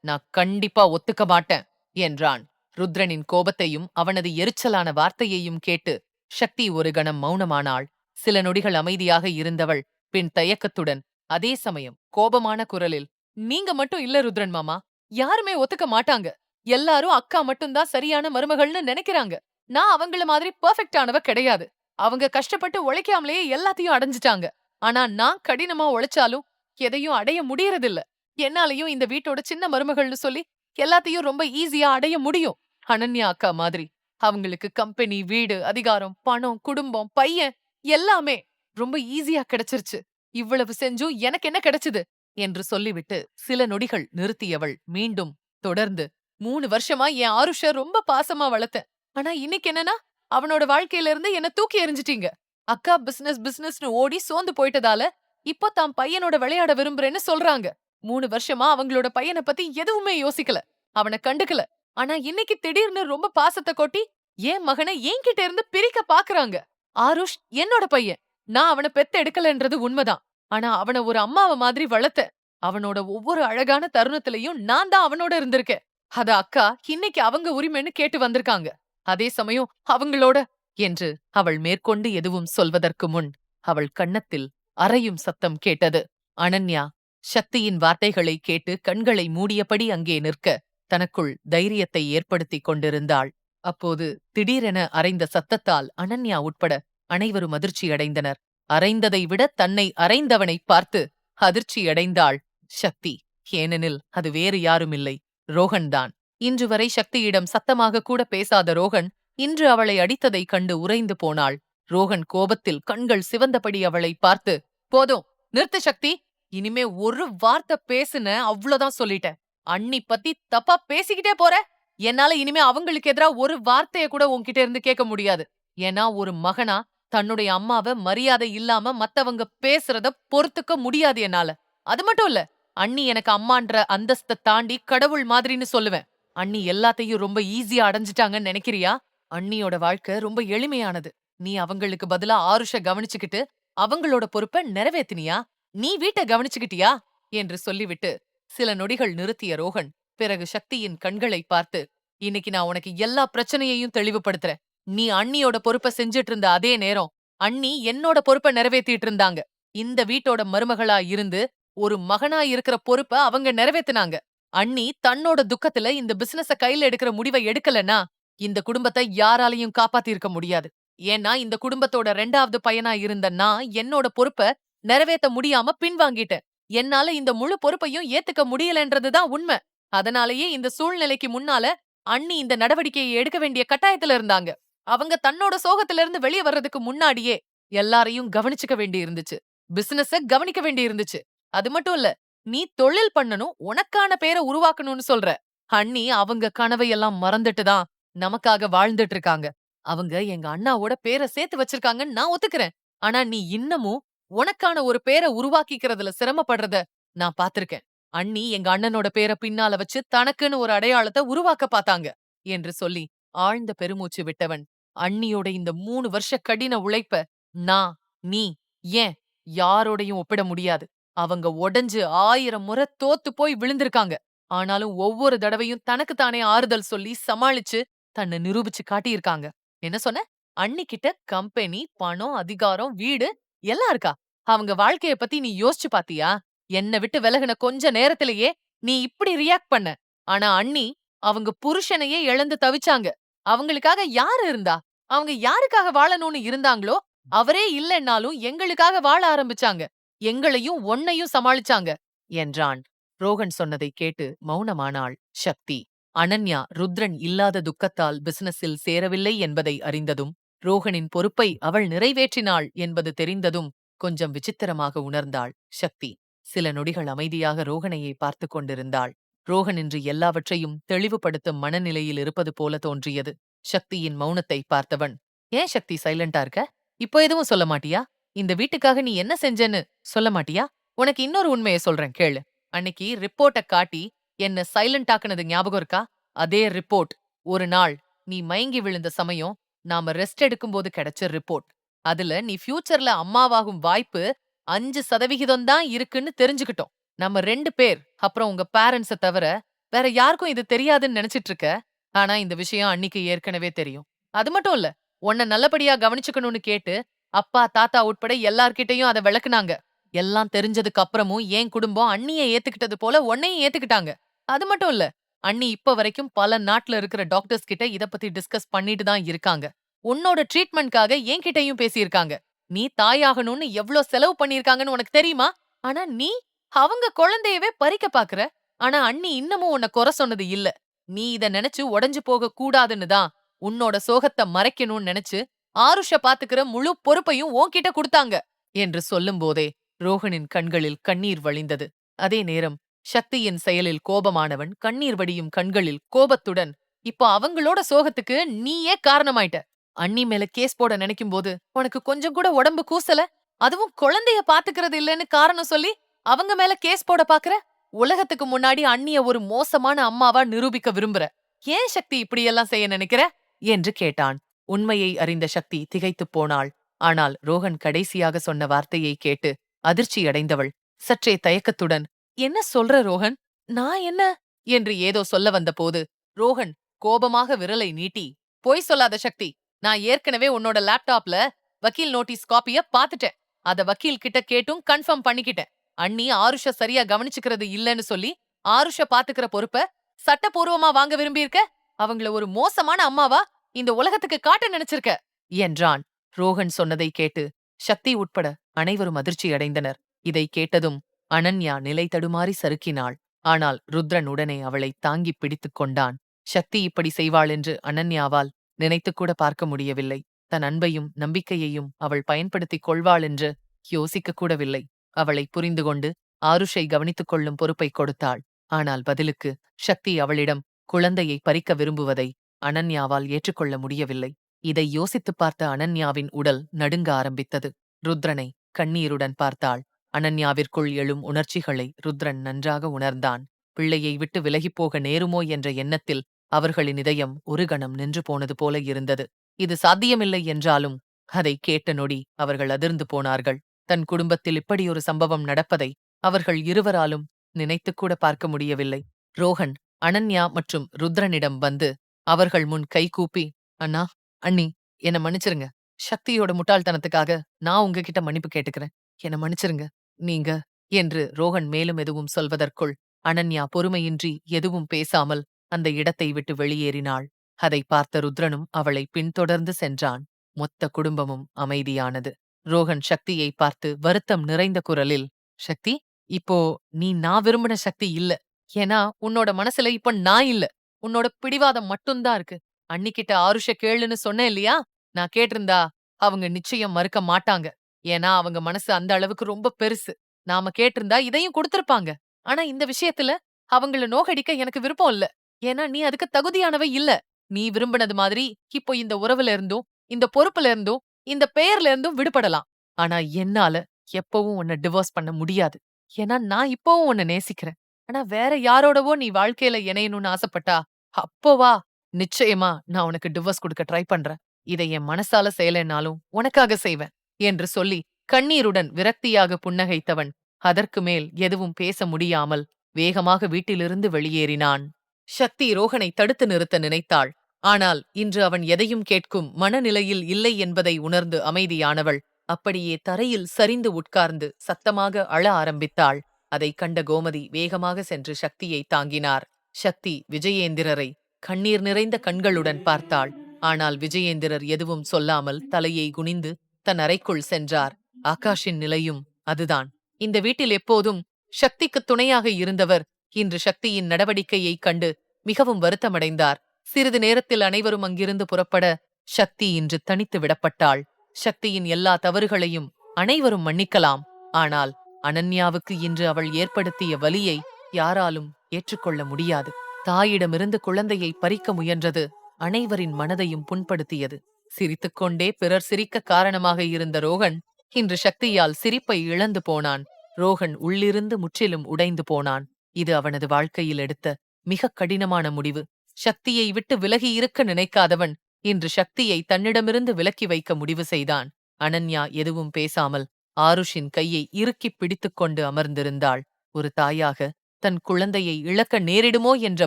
நான் கண்டிப்பா ஒத்துக்க மாட்டேன் என்றான். ருத்ரனின் கோபத்தையும் அவனது எரிச்சலான வார்த்தையையும் கேட்டு சக்தி ஒரு கணம் மௌனமானாள். சில நொடிகள் அமைதியாக இருந்தவள் பின் தயக்கத்துடன், அதே சமயம் கோபமான குரலில், நீங்க மட்டும் இல்ல ருத்ரன் மாமா, யாருமே ஒத்துக்க மாட்டாங்க. எல்லாரும் அக்கா மட்டும்தான் சரியான மருமகள்னு நினைக்கிறாங்க. நான் அவங்கள மாதிரி பெர்ஃபெக்டானவ கிடையாது. அவங்க கஷ்டப்பட்டு உழைக்காமலேயே எல்லாத்தையும் அடைஞ்சிட்டாங்க. ஆனா நான் கடினமா உழைச்சாலும் எதையும் அடைய முடியறதில்ல. என்னாலயும் இந்த வீட்டோட சின்ன மருமகள்னு சொல்லி எல்லாத்தையும் ரொம்ப ஈஸியா அடைய முடியும். அனன்யா அக்கா மாதிரி அவங்களுக்கு கம்பெனி, வீடு, அதிகாரம், பணம், குடும்பம், பையன் எல்லாமே ரொம்ப ஈஸியா கிடைச்சிருச்சு. இவ்வளவு செஞ்சும் எனக்கு என்ன கிடைச்சது என்று சொல்லிவிட்டு சில நொடிகள் நிறுத்தியவள் மீண்டும் தொடர்ந்து, 3 வருஷமா என் ஆருஷ ரொம்ப பாசமா வளர்த்தேன். ஆனா இன்னைக்கு என்னன்னா, அவனோட வாழ்க்கையில இருந்து என்ன தூக்கி எறிஞ்சிட்டீங்க. அக்கா பிசினஸ்னு ஓடி சோர்ந்து போயிட்டதால இப்போ தான் பையனோட விளையாட விரும்புறேன்னு சொல்றாங்க. 3 வருஷமா அவங்களோட பையனை பத்தி எதுவுமே யோசிக்கல, அவனை கண்டுக்கல. ஆனா இன்னைக்கு திடீர்னு ரொம்ப பாசத்தை கொட்டி என் மகனை என்கிட்ட இருந்து பிரிக்க பாக்குறாங்க. ஆருஷ் என்னோட பையன். நான் அவனை பெத்து எடுக்கலன்றது உண்மைதான். ஆனா அவனை ஒரு அம்மாவ மாதிரி வளர்த்த. அவனோட ஒவ்வொரு அழகான தருணத்திலையும் நான் தான் அவனோட இருந்திருக்கேன். அத அக்கா இன்னைக்கு அவங்க உரிமைன்னு கேட்டு வந்திருக்காங்க. அதே சமயம் அவங்களோட என்று அவள் மேற்கொண்டு எதுவும் சொல்வதற்கு முன் அவள் கன்னத்தில் அறையும் சத்தம் கேட்டது. அனன்யா சக்தியின் வார்த்தைகளை கேட்டு கண்களை மூடியபடி அங்கே நிற்க தனக்குள் தைரியத்தை ஏற்படுத்திக் கொண்டிருந்தாள். அப்போது திடீரென அறைந்த சத்தத்தால் அனன்யா உட்பட அனைவரும் அதிர்ச்சியடைந்தனர். அறைந்ததை விட தன்னை அறைந்தவனை பார்த்து அதிர்ச்சியடைந்தாள் சக்தி. ஏனெனில் அது வேறு யாருமில்லை, ரோகன்தான். இன்று வரை சக்தியிடம் சத்தமாக கூட பேசாத ரோகன் இன்று அவளை அடித்ததைக் கண்டு உறைந்து போனாள். ரோகன் கோபத்தில் கண்கள் சிவந்தபடி அவளை பார்த்து, போதும், நிறுத்து சக்தி. இனிமே ஒரு வார்த்தை பேசுன அவ்வளவுதான் சொல்லிட்டேன். அண்ணி பத்தி தப்பா பேசிக்கிட்டே போற. என்னால இனிமே அவங்களுக்கு எதிரா ஒரு வார்த்தைய கூட உன்கிட்ட இருந்து கேட்க முடியாது. ஏன்னா ஒரு மகனா தன்னுடைய அம்மாவ மரியாதை இல்லாம மத்தவங்க பேசுறத பொறுத்துக்க முடியாது என்னால. அது மட்டும் இல்ல, அண்ணி எனக்கு அம்மான்ற அந்தஸ்தை தாண்டி கடவுள் மாதிரின்னு சொல்லுவேன். அண்ணி எல்லாத்தையும் ரொம்ப ஈஸியா அடைஞ்சிட்டாங்கன்னு நினைக்கிறியா? அண்ணியோட வாழ்க்கை ரொம்ப எளிமையானது. நீ அவங்களுக்கு பதிலா ஆருஷ கவனிச்சுக்கிட்டு அவங்களோட பொறுப்பை நிறைவேத்தினியா? நீ வீட்டை கவனிச்சுக்கிட்டியா என்று சொல்லிவிட்டு சில நொடிகள் நிறுத்திய ரோகன் பிறகு சக்தியின் கண்களை பார்த்து, இன்னைக்கு நான் உனக்கு எல்லா பிரச்சனையையும் தெளிவுபடுத்துறேன். நீ அண்ணியோட பொறுப்பை செஞ்சிட்டு இருந்த அதே நேரம் அண்ணி என்னோட பொறுப்பை நிறைவேத்திட்டு இருந்தாங்க. இந்த வீட்டோட மருமகளா இருந்து ஒரு மகனா இருக்கிற பொறுப்பை அவங்க நிறைவேத்தினாங்க. அண்ணி தன்னோட துக்கத்துல இந்த பிசினஸ கையில எடுக்கிற முடிவை எடுக்கலன்னா இந்த குடும்பத்தை யாராலையும் காப்பாத்திருக்க முடியாது. ஏன்னா இந்த குடும்பத்தோட 2வது பையனா இருந்த நான் என்னோட பொறுப்பை நிறைவேத்த முடியாம பின்வாங்கிட்டேன். என்னால இந்த முழு பொறுப்பையும் ஏத்துக்க முடியலன்றதுதான் உண்மை. அதனாலேயே இந்த சூழ்நிலைக்கு முன்னால அண்ணி இந்த நடவடிக்கையை எடுக்க வேண்டிய கட்டாயத்துல இருந்தாங்க. அவங்க தன்னோட சோகத்துல இருந்து வெளியே வர்றதுக்கு முன்னாடியே எல்லாரையும் கவனிச்சுக்க வேண்டி இருந்துச்சு. பிசினஸ கவனிக்க வேண்டி இருந்துச்சு. அது மட்டும் இல்ல, நீ தொழில் பண்ணணும், உனக்கான பேரை உருவாக்கணும்னு சொல்ற. அண்ணி அவங்க கனவையெல்லாம் மறந்துட்டு தான் நமக்காக வாழ்ந்துட்டு இருக்காங்க. அவங்க எங்க அண்ணாவோட பேரை சேர்த்து வச்சிருக்காங்கன்னு நான் ஒத்துக்கிறேன். ஆனா நீ இன்னமும் உனக்கான ஒரு பேரை உருவாக்கிக்கிறதுல சிரமப்படுறத நான் பாத்திருக்கேன். அண்ணி எங்க அண்ணனோட பேரை பின்னால வச்சு தனக்குன்னு ஒரு அடையாளத்தை உருவாக்க பாத்தாங்க என்று சொல்லி ஆழ்ந்த பெருமூச்சு விட்டவன், அண்ணியோட இந்த 3 வருஷ கடின உழைப்ப நான், நீ, ஏன் யாரோடையும் ஒப்பிட முடியாது. அவங்க உடைஞ்சு 1000 முறை தோத்து போய் விழுந்திருக்காங்க. ஆனாலும் ஒவ்வொரு தடவையும் தனக்கு தானே ஆறுதல் சொல்லி சமாளிச்சு தன்னை நிரூபிச்சு காட்டியிருக்காங்க. என்ன சொன்ன? அண்ணிக்கிட்ட கம்பெனி, பணம், அதிகாரம், வீடு எல்லாம் இருக்கா? அவங்க வாழ்க்கைய பத்தி நீ யோசிச்சு பாத்தியா? என்ன விட்டு விலகுன கொஞ்ச நேரத்திலேயே நீ இப்படி ரியாக்ட் பண்ண. ஆனா அண்ணி அவங்க புருஷனையே இழந்து தவிச்சாங்க. அவங்களுக்காக யாரு இருந்தா? அவங்க யாருக்காக வாழணும்னு இருந்தாங்களோ அவரே இல்லைன்னாலும் எங்களுக்காக வாழ ஆரம்பிச்சாங்க. எங்களையும் உன்னையும் சமாளிச்சாங்க என்றான். ரோகன் சொன்னதை கேட்டு மௌனமானாள் சக்தி. அனன்யா ருத்ரன் இல்லாத துக்கத்தால் பிசினஸில் சேரவில்லை என்பதை அறிந்ததும் ரோகனின் பொறுப்பை அவள் நிறைவேற்றினாள் என்பது தெரிந்ததும் கொஞ்சம் விசித்திரமாக உணர்ந்தாள் சக்தி. சில நொடிகள் அமைதியாக ரோகனையை பார்த்து கொண்டிருந்தாள். ரோகன் இன்று எல்லாவற்றையும் தெளிவுபடுத்தும் மனநிலையில் இருப்பது போல தோன்றியது. சக்தியின் மௌனத்தை பார்த்தவன், ஏன் சக்தி சைலண்டா இருக்க? இப்போ எதுவும் சொல்ல மாட்டியா? இந்த வீட்டுக்காக நீ என்ன செஞ்சேன்னு சொல்ல மாட்டியா? உனக்கு இன்னொரு உண்மையை சொல்றேன் கேளு. அன்னைக்கு ரிப்போர்ட்ட காட்டி என்ன சைலண்ட் ஆக்குனது ஞாபகம் இருக்கா? அதே ரிப்போர்ட் ஒரு நாள் நீ மயங்கி விழுந்த சமயம் நாம ரெஸ்ட் எடுக்கும்போது கிடைச்ச ரிப்போர்ட். அதுல நீ ஃபியூச்சர்ல அம்மாவாகும் வாய்ப்பு 5% தான் இருக்குன்னு தெரிஞ்சுக்கிட்டோம். நம்ம 2 பேர் அப்புறம் உங்க பேரண்ட்ஸ தவிர வேற யாருக்கும் இது தெரியாதுன்னு நினைச்சிட்டு இருக்க. ஆனா இந்த விஷயம் அன்னிக்கு ஏற்கனவே தெரியும். அது மட்டும் இல்ல, உன்னை நல்லபடியா கவனிச்சுக்கணும்னு கேட்டு அப்பா தாத்தா உட்பட எல்லார்கிட்டயும் அதை விளக்குனாங்க. எல்லாம் தெரிஞ்சதுக்கு அப்புறமும் என் குடும்பம் அண்ணியை ஏத்துக்கிட்டது போல உன்னையும் ஏத்துக்கிட்டாங்க. அது மட்டும் இல்ல, அண்ணி இப்ப வரைக்கும் பல நாட்டுல இருக்கிற டாக்டர்ஸ் கிட்ட இத பத்தி டிஸ்கஸ் பண்ணிட்டு தான் இருக்காங்க. உன்னோட ட்ரீட்மெண்ட்காக என்கிட்டயும் பேசியிருக்காங்க. நீ தாயாகணும்னு எவ்ளோ செலவு பண்ணிருக்காங்கன்னு உனக்கு தெரியுமா? ஆனா நீ அவங்க குழந்தையவே பறிக்க பாக்குற. ஆனா அண்ணி இன்னமும் உன்னை குறை சொன்னது இல்ல. நீ இத நினைச்சு உடைஞ்சு போக கூடாதுன்னு தான் உன்னோட சோகத்தை மறைக்கணும்னு நினைச்சு ஆருஷ பாத்துக்கிற முழு பொறுப்பையும் உன்கிட்ட கொடுத்தாங்க என்று சொல்லும்போதே ரோகனின் கண்களில் கண்ணீர் வழிந்தது. அதே நேரம் சக்தியின் செயலில் கோபமானவன் கண்ணீர் வடியும் கண்களில் கோபத்துடன், இப்போ அவங்களோட சோகத்துக்கு நீயே காரணமாயிட்ட. அண்ணி மேல கேஸ் போட நினைக்கும் போது உனக்கு கொஞ்சம் கூட உடம்பு கூசல? அதுவும் குழந்தைய பாத்துக்கிறது இல்லைன்னு காரணம் சொல்லி அவங்க மேல கேஸ் போட பாக்குற? உலகத்துக்கு முன்னாடி அண்ணிய ஒரு மோசமான அம்மாவா நிரூபிக்க விரும்புற. ஏன் சக்தி இப்படியெல்லாம் செய்ய நினைக்கிற என்று கேட்டான். உண்மையை அறிந்த சக்தி திகைத்துப் போனாள். ஆனால் ரோகன் கடைசியாக சொன்ன வார்த்தையை கேட்டு அதிர்ச்சியடைந்தவள் சற்றே தயக்கத்துடன், என்ன சொல்ற ரோகன்? நான் என்ன என்று ஏதோ சொல்ல வந்தபோது ரோகன் கோபமாக விரலை நீட்டி, பொய் சொல்லாத சக்தி. நான் ஏற்கனவே உன்னோட லேப்டாப்ல வக்கீல் நோட்டீஸ் காப்பிய பாத்துட்டேன். அத வக்கீல் கிட்ட கேட்டும் கன்ஃபார்ம் பண்ணிக்கிட்டேன். அண்ணி ஆருஷ சரியா கவனிச்சுக்கிறது இல்லன்னு சொல்லி ஆருஷ பாத்துக்கிற பொறுப்ப சட்டப்பூர்வமா வாங்க விரும்பியிருக்க. அவங்கள ஒரு மோசமான அம்மாவா இந்த உலகத்துக்கு காட்ட நினைச்சிருக்க என்றான். ரோகன் சொன்னதை கேட்டு சக்தி உட்பட அனைவரும் அதிர்ச்சியடைந்தனர். இதை கேட்டதும் அனன்யா நிலை தடுமாறி சறுக்கினாள். ஆனால் ருத்ரன் உடனே அவளை தாங்கிப் பிடித்துக் கொண்டான். சக்தி இப்படி செய்வாள் என்று அனன்யாவால் நினைத்துக்கூட பார்க்க முடியவில்லை. தன் அன்பையும் நம்பிக்கையையும் அவள் பயன்படுத்திக் கொள்வாள் என்று யோசிக்க கூடவில்லை. அவளை புரிந்து கொண்டு ஆருஷை கவனித்துக் கொள்ளும் பொறுப்பை கொடுத்தாள். ஆனால் பதிலுக்கு சக்தி அவளிடம் குழந்தையை பறிக்க விரும்புவதை அனன்யாவால் ஏற்றுக்கொள்ள முடியவில்லை. இதை யோசித்துப் பார்த்த அனன்யாவின் உடல் நடுங்க ஆரம்பித்தது. ருத்ரனை கண்ணீருடன் பார்த்தாள். அனன்யாவிற்குள் எழும் உணர்ச்சிகளை ருத்ரன் நன்றாக உணர்ந்தான். பிள்ளையை விட்டு விலகிப்போக நேருமோ என்ற எண்ணத்தில் அவர்களின் இதயம் ஒரு கணம் நின்று போனது போல இருந்தது. இது சாத்தியமில்லை என்றாலும் அதை கேட்ட நொடி அவர்கள் அதிர்ந்து போனார்கள். தன் குடும்பத்தில் இப்படியொரு சம்பவம் நடப்பதை அவர்கள் இருவராலும் நினைத்துக்கூட பார்க்க முடியவில்லை. ரோகன் அனன்யா மற்றும் ருத்ரனிடம் வந்து அவர்கள் முன் கைகூப்பி, அண்ணா, அண்ணி, என்ன மன்னிச்சிருங்க. சக்தியோட முட்டாள்தனத்துக்காக நான் உங்ககிட்ட மன்னிப்பு கேட்டுக்கிறேன். என்ன மன்னிச்சிருங்க. நீங்க என்று ரோகன் மேலும் எதுவும் சொல்வதற்குள் அனன்யா பொறுமையின்றி எதுவும் பேசாமல் அந்த இடத்தை விட்டு வெளியேறினாள். அதை பார்த்த ருத்ரனும் அவளை பின்தொடர்ந்து சென்றான். மொத்த குடும்பமும் அமைதியானது. ரோகன் சக்தியை பார்த்து வருத்தம் நிறைந்த குரலில், சக்தி, இப்போ நீ நான் விரும்பின சக்தி இல்ல. ஏன்னா உன்னோட மனசுல இப்ப நான் இல்ல. உன்னோட பிடிவாதம் மட்டும்தான் இருக்கு. அன்னிக்கிட்ட ஆருஷ கேளுன்னு சொன்னேன் இல்லையா? நான் கேட்டிருந்தா அவங்க நிச்சயம் மறுக்க மாட்டாங்க. ஏன்னா அவங்க மனசு அந்த அளவுக்கு ரொம்ப பெருசு. நாம கேட்டிருந்தா இதையும் கொடுத்திருப்பாங்க. ஆனா இந்த விஷயத்துல அவங்கள நோகடிக்க எனக்கு விருப்பம் இல்ல. ஏன்னா நீ அதுக்கு தகுதியானவ இல்ல. நீ விரும்பினது மாதிரி இப்போ இந்த உறவுல இருந்தும் இந்த பொறுப்புல இருந்தும் இந்த பெயர்ல இருந்தும் விடுபடலாம். ஆனா என்னால எப்பவும் உன்னை டிவோர்ஸ் பண்ண முடியாது. ஏன்னா நான் இப்பவும் உன்னை நேசிக்கிறேன். ஆனா வேற யாரோடவோ நீ வாழ்க்கையில இணையணும்னு ஆசைப்பட்டா அப்போவா நிச்சயமா நான் உனக்கு டிவோர்ஸ் கொடுக்க ட்ரை பண்றேன். இதை என் மனசால செய்யலைன்னாலும் உனக்காக செய்வேன் என்று சொல்லி கண்ணீருடன் விரக்தியாக புன்னகைத்தவன் அதற்கு மேல் எதுவும் பேச முடியாமல் வேகமாக வீட்டிலிருந்து வெளியேறினான். சக்தி ரோகனை தடுத்து நிறுத்த நினைத்தாள். ஆனால் இன்று அவன் எதையும் கேட்கும் மனநிலையில் இல்லை என்பதை உணர்ந்து அமைதியானவள் அப்படியே தரையில் சரிந்து உட்கார்ந்து சத்தமாக அழ ஆரம்பித்தாள். அதைக் கண்ட கோமதி வேகமாக சென்று சக்தியை தாங்கினார். சக்தி விஜயேந்திரரை கண்ணீர் நிறைந்த கண்களுடன் பார்த்தாள். ஆனால் விஜயேந்திரர் எதுவும் சொல்லாமல் தலையை குனிந்து தன் அறைக்குள் சென்றார். ஆகாஷின் நிலையும் அதுதான். இந்த வீட்டில் எப்போதும் சக்திக்கு துணையாக இருந்தவர் இன்று சக்தியின் நடவடிக்கையைக் கண்டு மிகவும் வருத்தமடைந்தார். சிறிது நேரத்தில் அனைவரும் அங்கிருந்து புறப்பட சக்தி இன்று தனித்து விடப்பட்டாள். சக்தியின் எல்லா தவறுகளையும் அனைவரும் மன்னிக்கலாம். ஆனால் அனன்யாவுக்கு இன்று அவள் ஏற்படுத்திய வலியை யாராலும் ஏற்றுக்கொள்ள முடியாது. தாயிடமிருந்து குழந்தையை பறிக்க முயன்றது அனைவரின் மனதையும் புண்படுத்தியது. சிரித்துக்கொண்டே பிறர் சிரிக்க காரணமாக இருந்த ரோகன் இன்று சக்தியால் சிரிப்பை இழந்து போனான். ரோகன் உள்ளிருந்து முற்றிலும் உடைந்து போனான். இது அவனது வாழ்க்கையில் எடுத்த மிக கடினமான முடிவு. சக்தியை விட்டு விலகி இருக்க நினைக்காதவன் இன்று சக்தியை தன்னிடமிருந்து விலக்கி வைக்க முடிவு செய்தான். அனன்யா எதுவும் பேசாமல் ஆருஷின் கையை இறுக்கிப் பிடித்துக்கொண்டு அமர்ந்திருந்தாள். ஒரு தாயாக தன் குழந்தையை இழக்க நேரிடுமோ என்ற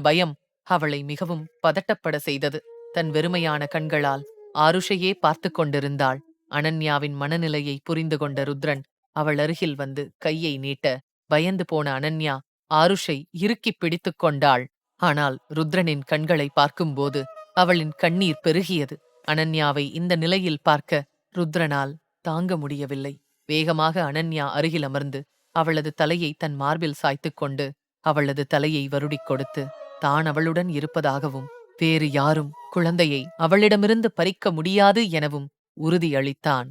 பயம் அவளை மிகவும் பதட்டப்பட செய்தது. தன் வெறுமையான கண்களால் ஆருஷையே பார்த்து கொண்டிருந்தாள். அனன்யாவின் மனநிலையை புரிந்து கொண்ட ருத்ரன் அவள் அருகில் வந்து கையை நீட்ட பயந்து போன அனன்யா ஆருஷை இறுக்கிப் பிடித்துக் கொண்டாள். ஆனால் ருத்ரனின் கண்களை பார்க்கும்போது அவளின் கண்ணீர் பெருகியது. அனன்யாவை இந்த நிலையில் பார்க்க ருத்ரனால் தாங்க முடியவில்லை. வேகமாக அனன்யா அருகில் அமர்ந்து அவளது தலையை தன் மார்பில் சாய்த்துக் கொண்டு அவளது தலையை வருடிக் கொடுத்து தான் அவளுடன் இருப்பதாகவும் வேறு யாரும் குழந்தையை அவளிடமிருந்து பறிக்க முடியாது எனவும் உறுதியளித்தான்.